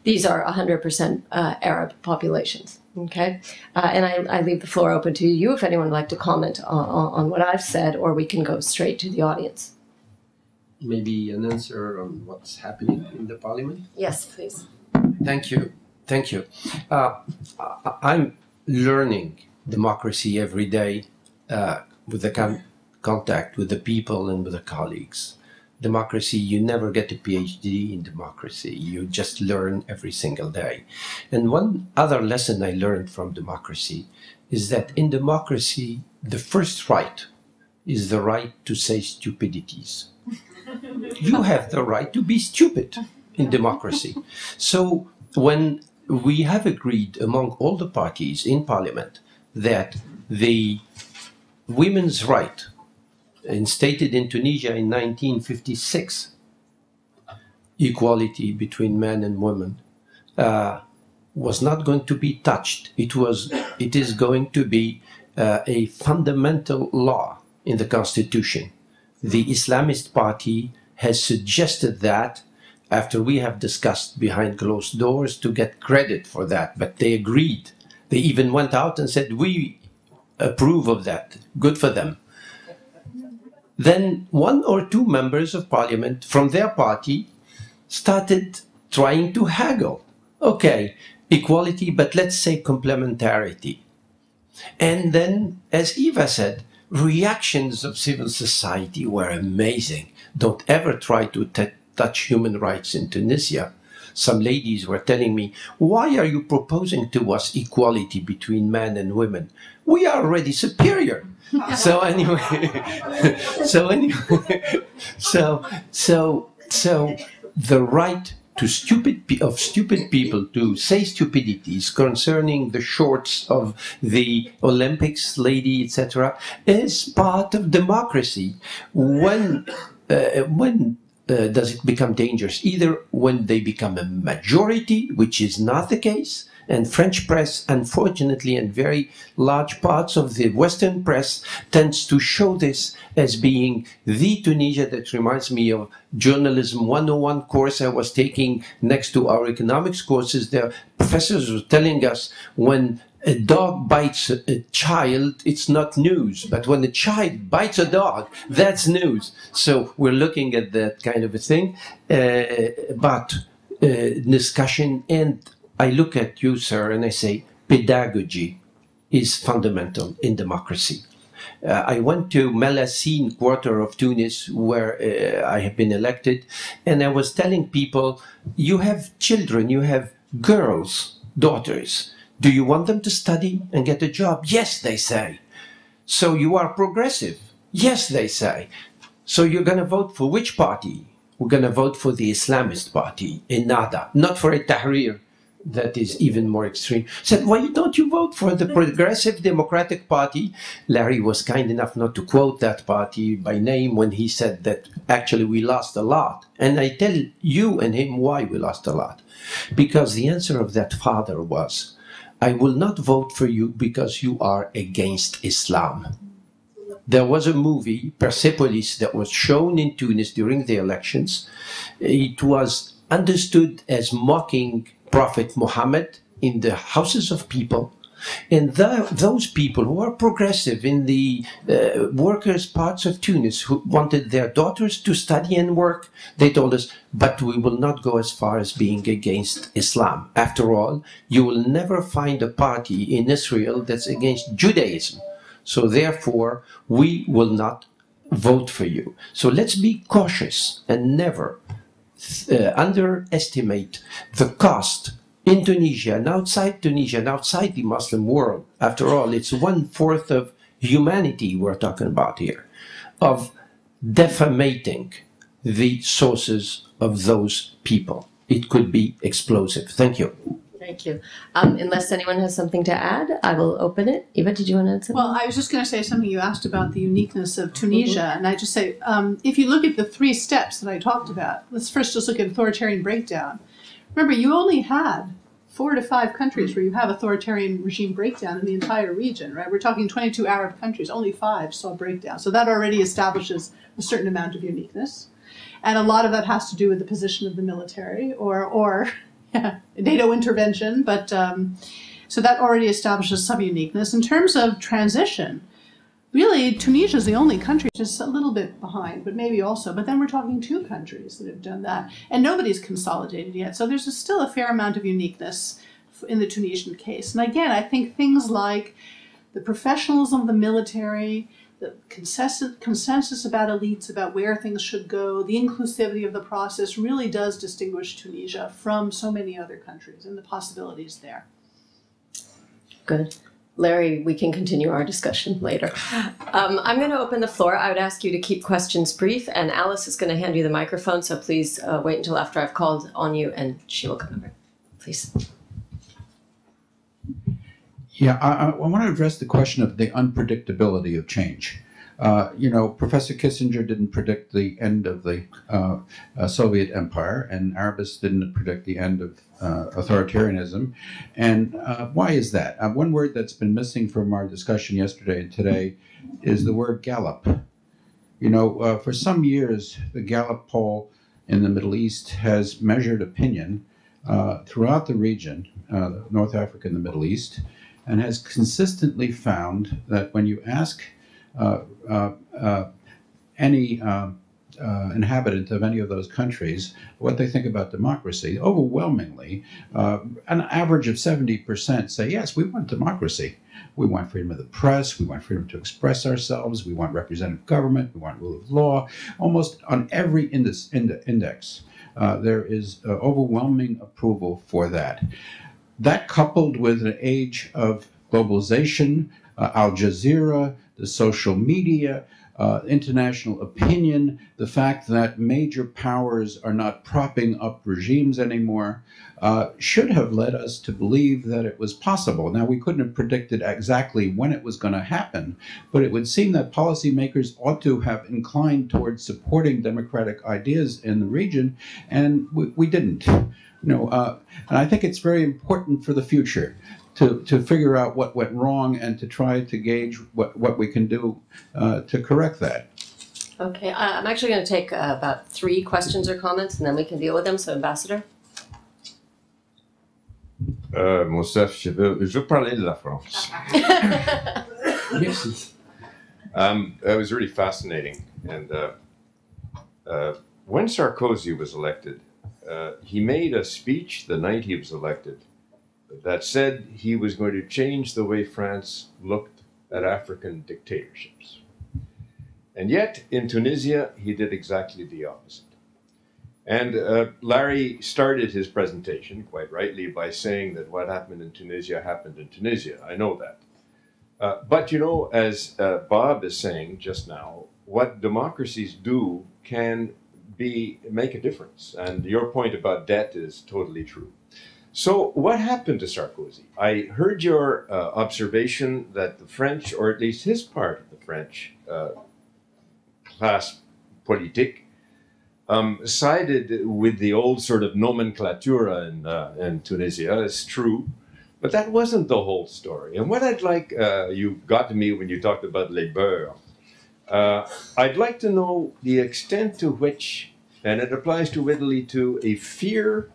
A: these are 100% Arab populations. Okay, and I leave the floor open to you if anyone would like to comment on what I've said, or we can go straight to the audience.
E: Maybe an answer on what's happening in the parliament?
A: Yes, please.
E: Thank you. Thank you. I'm learning democracy every day with the contact with the people and with the colleagues. Democracy, you never get a PhD in democracy. You just learn every single day. And one other lesson I learned from democracy is that in democracy, the first right is the right to say stupidities. You have the right to be stupid in democracy. So when we have agreed among all the parties in parliament that the women's right instated in Tunisia in 1956, equality between men and women, was not going to be touched. It is going to be a fundamental law in the constitution. The Islamist party has suggested that after we have discussed behind closed doors to get credit for that, but they agreed. They even went out and said, we approve of that. Good for them. Then one or two members of parliament from their party started trying to haggle. Okay, equality, but let's say complementarity. And then, as Eva said, reactions of civil society were amazing. Don't ever try to touch human rights in Tunisia. Some ladies were telling me, why are you proposing to us equality between men and women? We are already superior. So anyway, so the right to stupid people to say stupidities concerning the shorts of the Olympics lady, etc., is part of democracy. When does it become dangerous? Either when they become a majority, which is not the case, And French press, unfortunately, and very large parts of the Western press tends to show this as being the Tunisia that reminds me of journalism 101 course I was taking next to our economics courses. The professors were telling us when a dog bites a child, it's not news. But when a child bites a dog, that's news. So we're looking at that kind of a thing. Discussion, and I look at you, sir, and I say, pedagogy is fundamental in democracy. I went to Melassine quarter of Tunis, where I have been elected, and I was telling people, you have children, you have girls, daughters. Do you want them to study and get a job? Yes, they say. So you are progressive? Yes, they say. So you're going to vote for which party? We're going to vote for the Islamist party, Ennahda, not for a Tahrir. That is even more extreme. Said, why don't you vote for the Progressive Democratic Party? Larry was kind enough not to quote that party by name when he said that actually we lost a lot. And I tell you and him why we lost a lot. Because the answer of that father was, I will not vote for you because you are against Islam. There was a movie, Persepolis, that was shown in Tunis during the elections. It was understood as mocking Prophet Muhammad in the houses of people. And those people who are progressive in the workers' parts of Tunis who wanted their daughters to study and work, they told us, but we will not go as far as being against Islam. After all, you will never find a party in Israel that's against Judaism. So therefore, we will not vote for you. So let's be cautious and never underestimate the cost in Tunisia and outside the Muslim world. After all, it's 1/4 of humanity we're talking about here, of defamating the sources of those people. It could be explosive. Thank you.
A: Thank you. Unless anyone has something to add, I will open it. Eva, did you want to add something?
C: Well, I was just going to say something. You asked about the uniqueness of Tunisia, and I just say, if you look at the 3 steps that I talked about, let's first just look at authoritarian breakdown. Remember, you only had 4 to 5 countries where you have authoritarian regime breakdown in the entire region, right? We're talking 22 Arab countries, only 5 saw breakdown. So that already establishes a certain amount of uniqueness. And a lot of that has to do with the position of the military or NATO intervention, but so that already establishes some uniqueness. In terms of transition, really Tunisia is the only country just a little bit behind, but maybe also, but then we're talking 2 countries that have done that, and nobody's consolidated yet. So there's still a fair amount of uniqueness in the Tunisian case. And again, I think things like the professionalism of the military, the consensus about elites, about where things should go, the inclusivity of the process really does distinguish Tunisia from so many other countries and the possibilities there.
A: Good. Larry, we can continue our discussion later. I'm going to open the floor. I would ask you to keep questions brief, and Alice is going to hand you the microphone, so please wait until after I've called on you, and she will come over. Please.
F: Yeah, I want to address the question of the unpredictability of change. Professor Kissinger didn't predict the end of the Soviet Empire, and Arabists didn't predict the end of authoritarianism. And why is that? One word that's been missing from our discussion yesterday and today is the word Gallup. For some years, the Gallup poll in the Middle East has measured opinion throughout the region, North Africa and the Middle East, and has consistently found that when you ask any inhabitant of any of those countries what they think about democracy, overwhelmingly, an average of 70% say, yes, we want democracy. We want freedom of the press. We want freedom to express ourselves. We want representative government. We want rule of law. Almost on every index, there is overwhelming approval for that. That coupled with an age of globalization, Al Jazeera, the social media, international opinion, the fact that major powers are not propping up regimes anymore, should have led us to believe that it was possible. Now, we couldn't have predicted exactly when it was going to happen, but it would seem that policymakers ought to have inclined towards supporting democratic ideas in the region, and we didn't. And I think it's very important for the future to figure out what went wrong and to try to gauge what we can do to correct that.
A: Okay, I'm actually going to take about 3 questions or comments, and then we can deal with them. So, Ambassador.
G: Monsef, je veux parler de la France.
E: Yes.
G: It was really fascinating. And when Sarkozy was elected, he made a speech the night he was elected that said he was going to change the way France looked at African dictatorships. And yet, in Tunisia, he did exactly the opposite. And Larry started his presentation, quite rightly, by saying that what happened in Tunisia. I know that. But you know, as Bob is saying just now, what democracies do can make a difference. And your point about debt is totally true. So what happened to Sarkozy? I heard your observation that the French, or at least his part of the French class politique, sided with the old sort of nomenclatura in Tunisia. It's true. But that wasn't the whole story. And what I'd like, you got to me when you talked about les beurs. I'd like to know the extent to which, and it applies to Italy too, a fear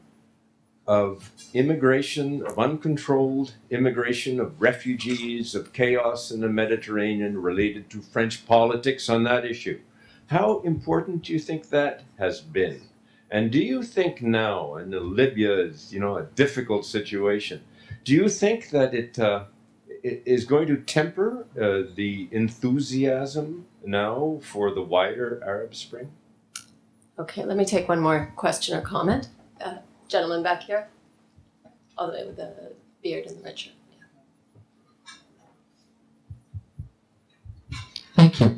G: of immigration, of uncontrolled immigration, of refugees, of chaos in the Mediterranean related to French politics on that issue. How important do you think that has been? And do you think now, and Libya is, you know, a difficult situation, do you think that it is going to temper the enthusiasm now for the wider Arab Spring?
A: Okay, let me take one more question or comment. Gentleman back here, all the way with the beard and the red shirt. Yeah.
H: Thank you.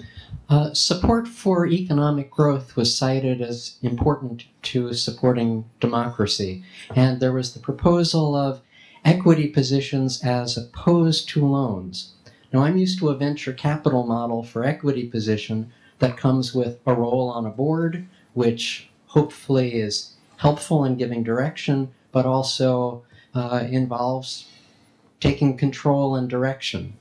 H: Support for economic growth was cited as important to supporting democracy, and there was the proposal of equity positions as opposed to loans. Now, I'm used to a venture capital model for equity position that comes with a role on a board, which hopefully is helpful in giving direction, but also involves taking control and direction.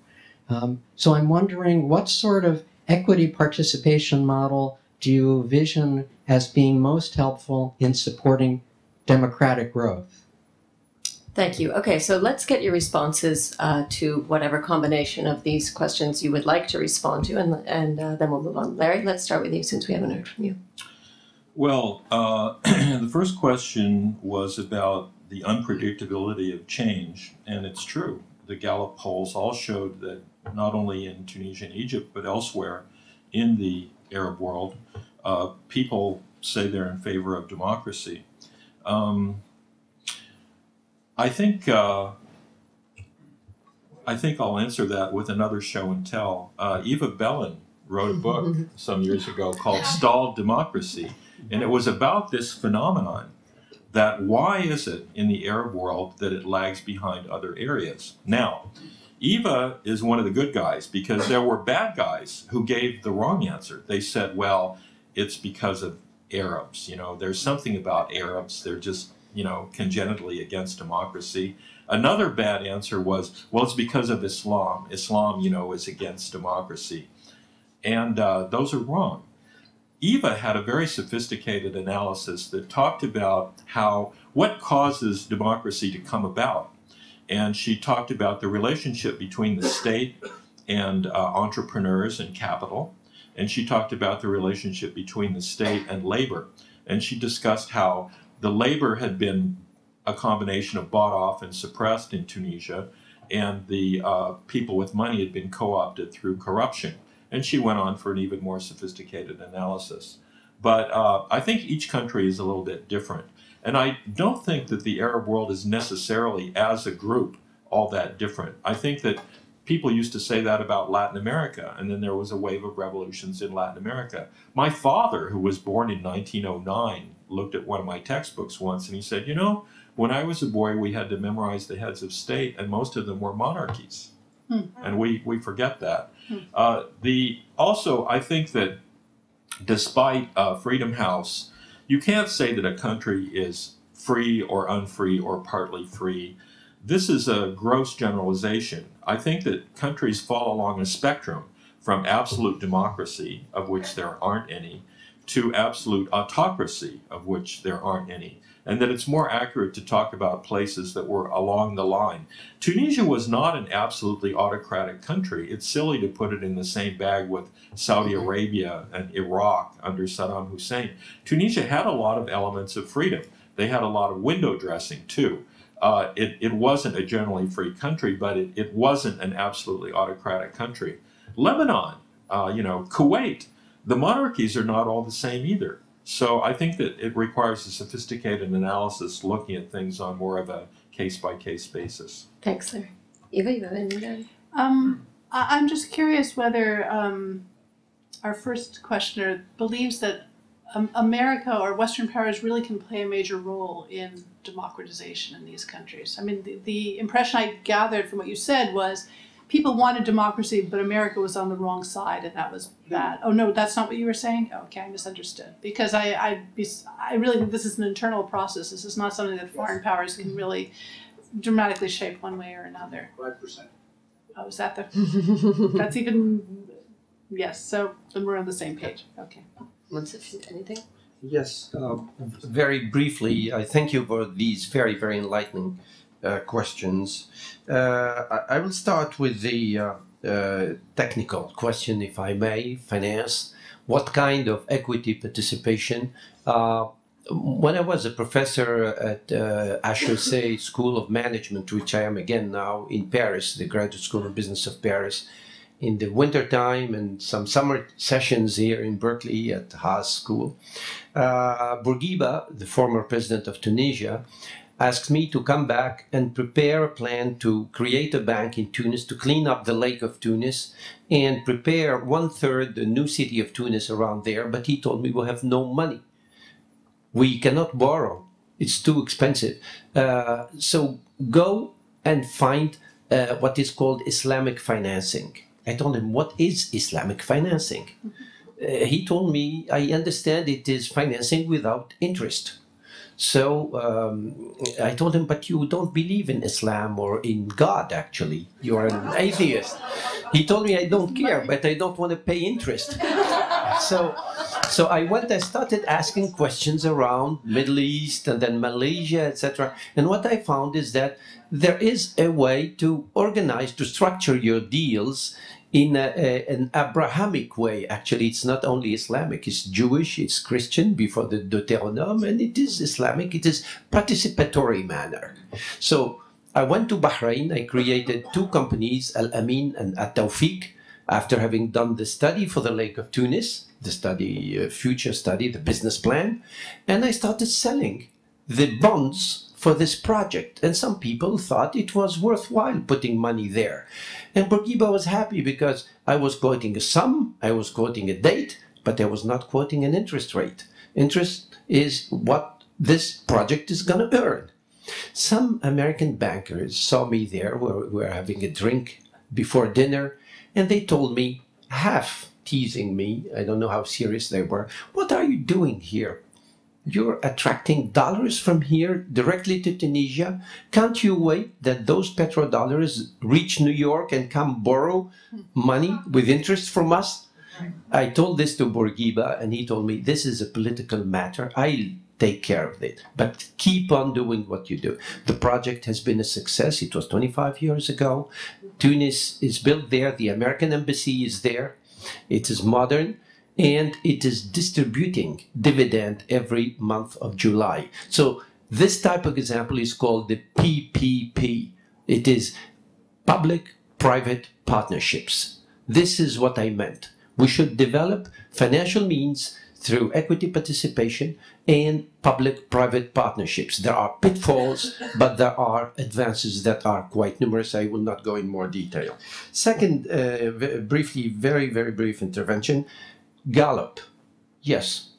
H: So I'm wondering, what sort of equity participation model do you vision as being most helpful in supporting democratic growth?
A: Thank you. Okay, so let's get your responses to whatever combination of these questions you would like to respond to, and then we'll move on. Larry, let's start with you since we haven't heard from you.
D: Well, the first question was about the unpredictability of change, and it's true. The Gallup polls all showed that not only in Tunisia and Egypt, but elsewhere in the Arab world, people say they're in favor of democracy. I think I'll answer that with another show and tell. Eva Bellin wrote a book some years ago called Stalled Democracy, and it was about this phenomenon, that why is it in the Arab world that it lags behind other areas? Now, Eva is one of the good guys, because there were bad guys who gave the wrong answer. They said, well, it's because of Arabs. You know, there's something about Arabs. They're just, you know, congenitally against democracy. Another bad answer was, well, it's because of Islam. Islam, you know, is against democracy. And those are wrong. Eva had a very sophisticated analysis that talked about what causes democracy to come about. And she talked about the relationship between the state and entrepreneurs and capital. And she talked about the relationship between the state and labor. And she discussed how the labor had been a combination of bought off and suppressed in Tunisia, and the people with money had been co-opted through corruption. And she went on for an even more sophisticated analysis. But I think each country is a little bit different. And I don't think that the Arab world is necessarily, as a group, all that different. I think that people used to say that about Latin America, and then there was a wave of revolutions in Latin America. My father, who was born in 1909, looked at one of my textbooks once, and he said, you know, when I was a boy, we had to memorize the heads of state, and most of them were monarchies. And we forget that. Also, I think that despite Freedom House, you can't say that a country is free or unfree or partly free. This is a gross generalization. I think that countries fall along a spectrum from absolute democracy, of which there aren't any, to absolute autocracy, of which there aren't any. And that it's more accurate to talk about places that were along the line. Tunisia was not an absolutely autocratic country. It's silly to put it in the same bag with Saudi Arabia and Iraq under Saddam Hussein. Tunisia had a lot of elements of freedom. They had a lot of window dressing too. It wasn't a generally free country, but it wasn't an absolutely autocratic country. Lebanon, Kuwait, the monarchies are not all the same either. So I think that it requires a sophisticated analysis looking at things on more of a case-by-case basis.
A: Thanks, Larry. Eva, you have anything?
C: I'm just curious whether our first questioner believes that America or Western powers really can play a major role in democratization in these countries. I mean, the impression I gathered from what you said was people wanted democracy, but America was on the wrong side, and that was bad. Oh no, that's not what you were saying? Okay, I misunderstood. Because I really think this is an internal process. This is not something that foreign powers can really dramatically shape one way or another.
F: 5%.
C: Oh, is that the? That's even. Yes. So then we're on the same page. Okay.
A: Anything?
E: Yes, very briefly, I thank you for these very, very enlightening questions. I will start with the technical question, if I may, finance. What kind of equity participation? When I was a professor at HEC School of Management, which I am again now in Paris, the Graduate School of Business of Paris, in the winter time and some summer sessions here in Berkeley at Haas School, Bourguiba, the former president of Tunisia, asked me to come back and prepare a plan to create a bank in Tunis to clean up the lake of Tunis and prepare 1/3 the new city of Tunis around there. But he told me we have no money. We cannot borrow. It's too expensive. So go and find what is called Islamic financing. I told him, what is Islamic financing? He told me, I understand it is financing without interest. So I told him, but you don't believe in Islam or in God, actually. You're an atheist. He told me, I don't care, but I don't want to pay interest. So I went and started asking questions around Middle East and then Malaysia, etc. And what I found is that there is a way to organize, to structure your deals in an Abrahamic way. Actually, it's not only Islamic, it's Jewish, it's Christian before the Deuteronomy, and it is Islamic, it is participatory manner. So I went to Bahrain, I created 2 companies, Al Amin and At Tawfiq, after having done the study for the Lake of Tunis, the study, future study, the business plan, and I started selling the bonds for this project. And some people thought it was worthwhile putting money there. And Bourguiba was happy because I was quoting a sum, I was quoting a date, but I was not quoting an interest rate. Interest is what this project is going to earn. Some American bankers saw me there, we were having a drink before dinner, and they told me, half teasing me, I don't know how serious they were, what are you doing here? You're attracting dollars from here directly to Tunisia. Can't you wait that those petrodollars reach New York and come borrow money with interest from us? I told this to Bourguiba, and he told me, this is a political matter. I'll take care of it, but keep on doing what you do. The project has been a success. It was 25 years ago. Tunis is built there. The American embassy is there. It is modern, and it is distributing dividend every month of July. So this type of example is called the PPP. It is public-private partnerships. This is what I meant. We should develop financial means through equity participation and public-private partnerships. There are pitfalls, but there are advances that are quite numerous. I will not go in more detail. Second, briefly, very, very brief intervention. Gallup. Yes,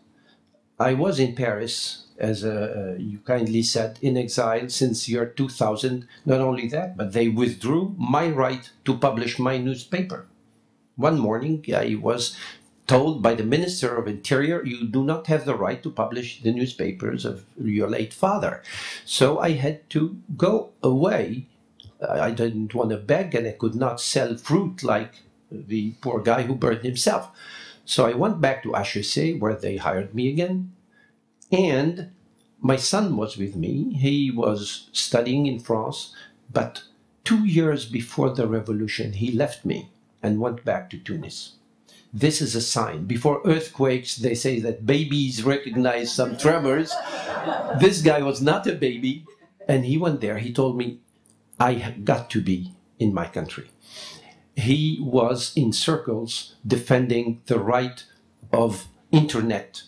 E: I was in Paris, as you kindly said, in exile since year 2000. Not only that, but they withdrew my right to publish my newspaper. One morning, I was told by the Minister of Interior, you do not have the right to publish the newspapers of your late father. So I had to go away. I didn't want to beg, and I could not sell fruit like the poor guy who burned himself. So I went back to HEC, where they hired me again. And my son was with me. He was studying in France, but 2 years before the revolution, he left me and went back to Tunis. This is a sign. Before earthquakes, they say that babies recognize some tremors. This guy was not a baby, and he went there. He told me, I have got to be in my country. He was in circles defending the right of internet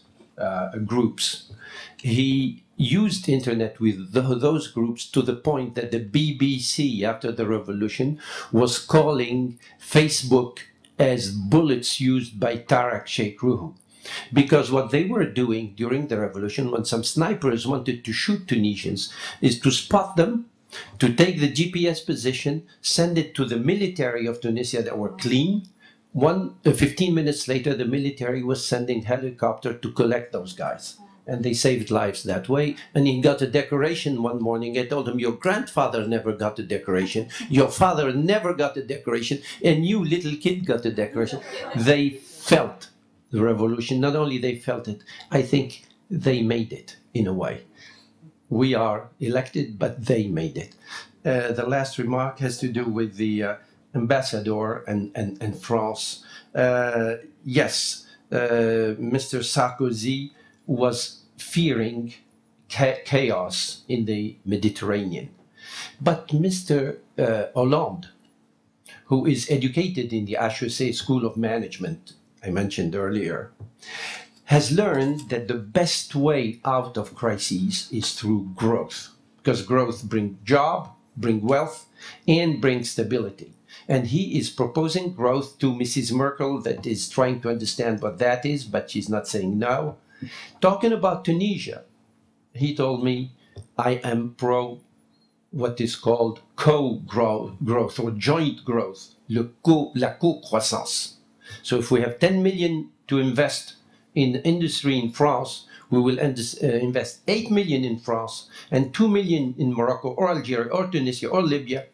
E: groups. He used internet with those groups to the point that the BBC, after the revolution, was calling Facebook as bullets used by Tareq Sheikh Ruhu. Because what they were doing during the revolution, when some snipers wanted to shoot Tunisians, is to spot them, to take the GPS position, send it to the military of Tunisia that were clean. 15 minutes later, the military was sending helicopter to collect those guys. And they saved lives that way. And he got a decoration one morning. I told him, your grandfather never got a decoration. Your father never got a decoration. And you, little kid, got a decoration. They felt the revolution. Not only they felt it, I think they made it in a way. We are elected, but they made it. The last remark has to do with the ambassador and France. Yes, Mr. Sarkozy was fearing chaos in the Mediterranean. But Mr. Hollande, who is educated in the HEC School of Management, I mentioned earlier, has learned that the best way out of crises is through growth, because growth brings job, brings wealth, and brings stability. And he is proposing growth to Mrs. Merkel, that is trying to understand what that is, but she's not saying no. Talking about Tunisia, he told me, I am pro what is called co-growth or joint growth, la co-croissance. So if we have 10 million to invest in industry in France, we will invest 8 million in France and 2 million in Morocco or Algeria or Tunisia or Libya,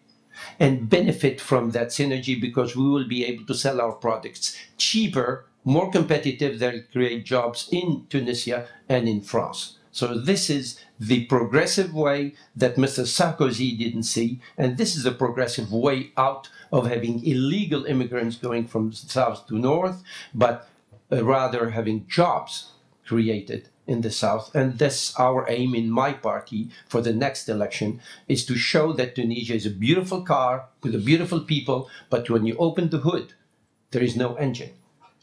E: and benefit from that synergy, because we will be able to sell our products cheaper, more competitive, that will create jobs in Tunisia and in France. So this is the progressive way that Mr. Sarkozy didn't see, and this is a progressive way out of having illegal immigrants going from south to north, but rather having jobs created in the south. And that's our aim in my party for the next election, is to show that Tunisia is a beautiful car with a beautiful people, but when you open the hood, there is no engine.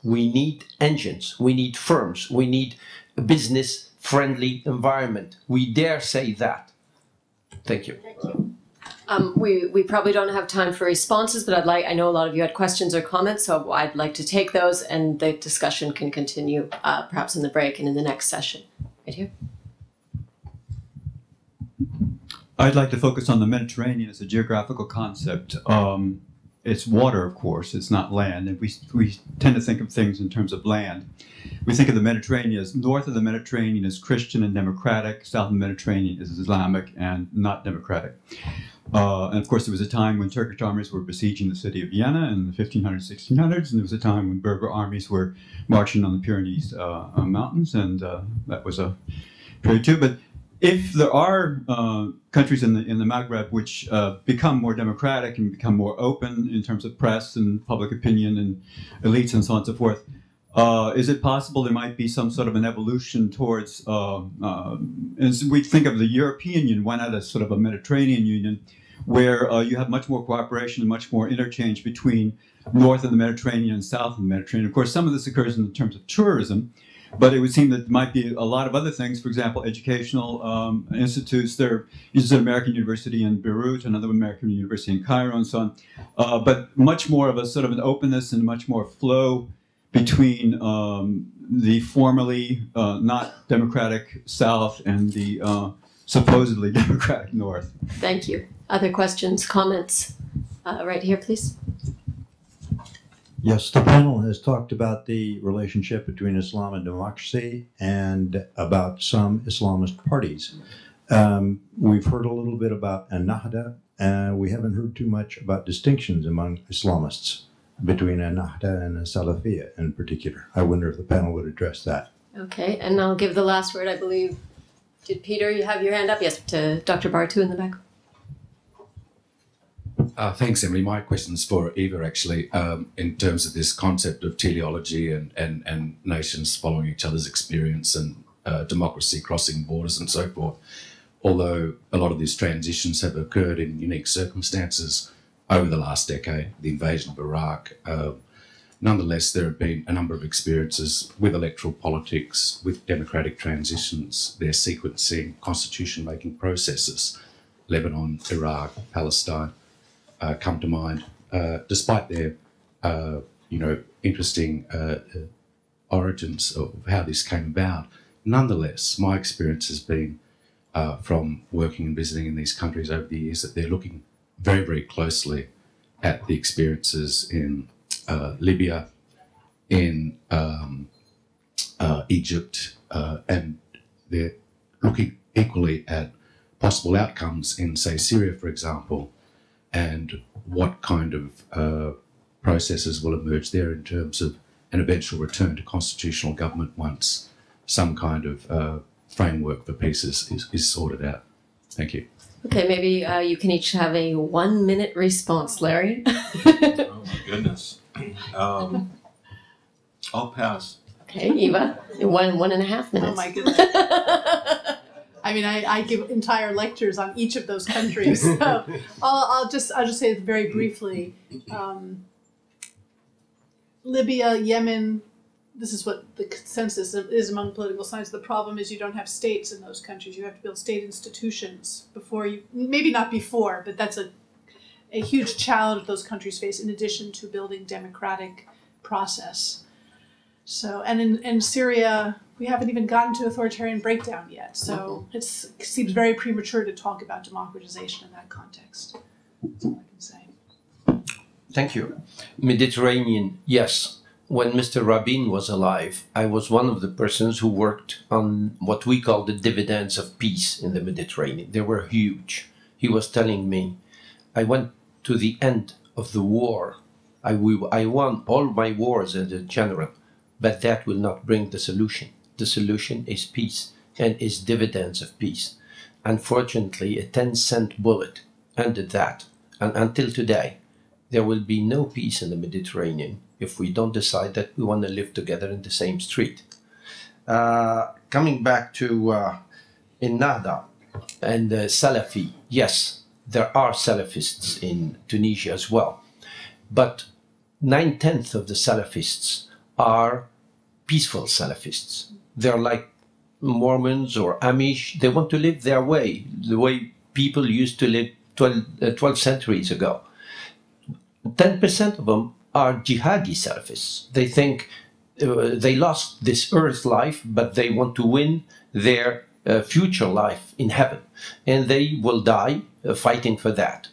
E: We need engines, we need firms, we need a business-friendly environment. We dare say that. Thank you.
A: Thank you. We probably don't have time for responses, but I know a lot of you had questions or comments, so I'd like to take those, and the discussion can continue perhaps in the break and in the next session. Right here.
I: I'd like to focus on the Mediterranean as a geographical concept. It's water, of course, it's not land, and we tend to think of things in terms of land. We think of the Mediterranean as, north of the Mediterranean is Christian and democratic, south of the Mediterranean is Islamic and not democratic. And of course, there was a time when Turkish armies were besieging the city of Vienna in the 1500s, 1600s, and there was a time when Berber armies were marching on the Pyrenees mountains, and that was a period too. But if there are countries in the Maghreb which become more democratic and become more open in terms of press and public opinion and elites and so on and so forth, is it possible there might be some sort of an evolution towards, as we think of the European Union, why not as sort of a Mediterranean Union, where you have much more cooperation and much more interchange between north of the Mediterranean and south of the Mediterranean. Of course, some of this occurs in terms of tourism, but it would seem that there might be a lot of other things, for example, educational institutes. There is an American university in Beirut, another American university in Cairo, and so on. But much more of a sort of an openness and much more flow between the formerly not democratic South and the supposedly democratic North.
A: Thank you. Other questions, comments? Right here, please.
J: Yes, the panel has talked about the relationship between Islam and democracy and about some Islamist parties. We've heard a little bit about Ennahda, and we haven't heard too much about distinctions among Islamists between Ennahda and Salafiyya in particular. I wonder if the panel would address that.
A: Okay, and I'll give the last word, I believe. Did Peter, you have your hand up? Yes, to Dr. Bartu in the back.
K: Thanks, Emily. My question's for Eva, actually, in terms of this concept of teleology and nations following each other's experience and democracy crossing borders and so forth. Although a lot of these transitions have occurred in unique circumstances over the last decade, the invasion of Iraq, nonetheless, there have been a number of experiences with electoral politics, with democratic transitions, their sequencing, constitution-making processes, Lebanon, Iraq, Palestine, come to mind, despite their, interesting origins of how this came about. Nonetheless, my experience has been from working and visiting in these countries over the years that they're looking very, very closely at the experiences in Libya, in Egypt, and they're looking equally at possible outcomes in, say, Syria, for example, and what kind of processes will emerge there in terms of an eventual return to constitutional government once some kind of framework for peace is sorted out. Thank you.
A: Okay, maybe you can each have a 1-minute response, Larry.
D: Oh my goodness. I'll pass.
A: Okay, Eva, 1.5 minutes.
C: Oh my goodness. I mean, I give entire lectures on each of those countries. So I'll just say very briefly, Libya, Yemen, this is what the consensus is among political science. The problem is you don't have states in those countries. You have to build state institutions before you, maybe not before, but that's a huge challenge those countries face in addition to building democratic process. So, and in Syria, we haven't even gotten to authoritarian breakdown yet. So it seems very premature to talk about democratization in that context. That's all I can say.
E: Thank you. Mediterranean, yes. When Mr. Rabin was alive, I was one of the persons who worked on what we call the dividends of peace in the Mediterranean. They were huge. He was telling me, I went to the end of the war. I won all my wars as a general, but that will not bring the solution. The solution is peace and is dividends of peace. Unfortunately, a 10-cent bullet ended that. And until today, there will be no peace in the Mediterranean if we don't decide that we want to live together in the same street. Coming back to Ennahda and Salafi, yes, there are Salafists in Tunisia as well. But 9/10 of the Salafists are peaceful Salafists. They're like Mormons or Amish. They want to live their way, the way people used to live 12 centuries ago. 10% of them are jihadi Salafists. They think they lost this earth life, but they want to win their future life in heaven. And they will die fighting for that.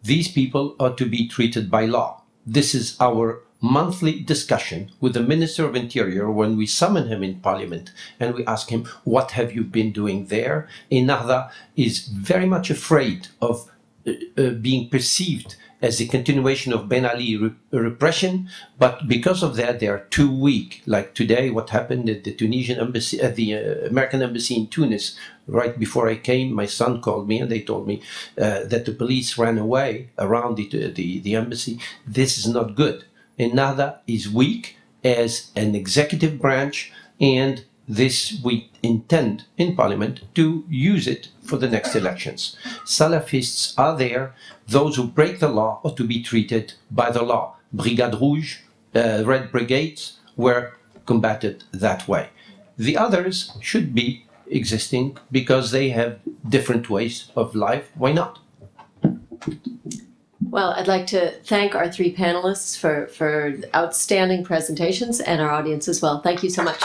E: These people are to be treated by law. This is our monthly discussion with the Minister of Interior when we summon him in Parliament and we ask him, what have you been doing there? Ennahda is very much afraid of being perceived as a continuation of Ben Ali repression, but because of that they are too weak. Like today, what happened at the Tunisian embassy, at the American embassy in Tunis, right before I came, my son called me and they told me that the police ran away around the embassy. This is not good. Ennahda is weak as an executive branch, and this we intend in Parliament to use it for the next elections. Salafists are there. Those who break the law are to be treated by the law. Brigade Rouge, Red Brigades were combated that way. The others should be existing because they have different ways of life. Why not?
A: Well, I'd like to thank our 3 panelists for outstanding presentations and our audience as well. Thank you so much.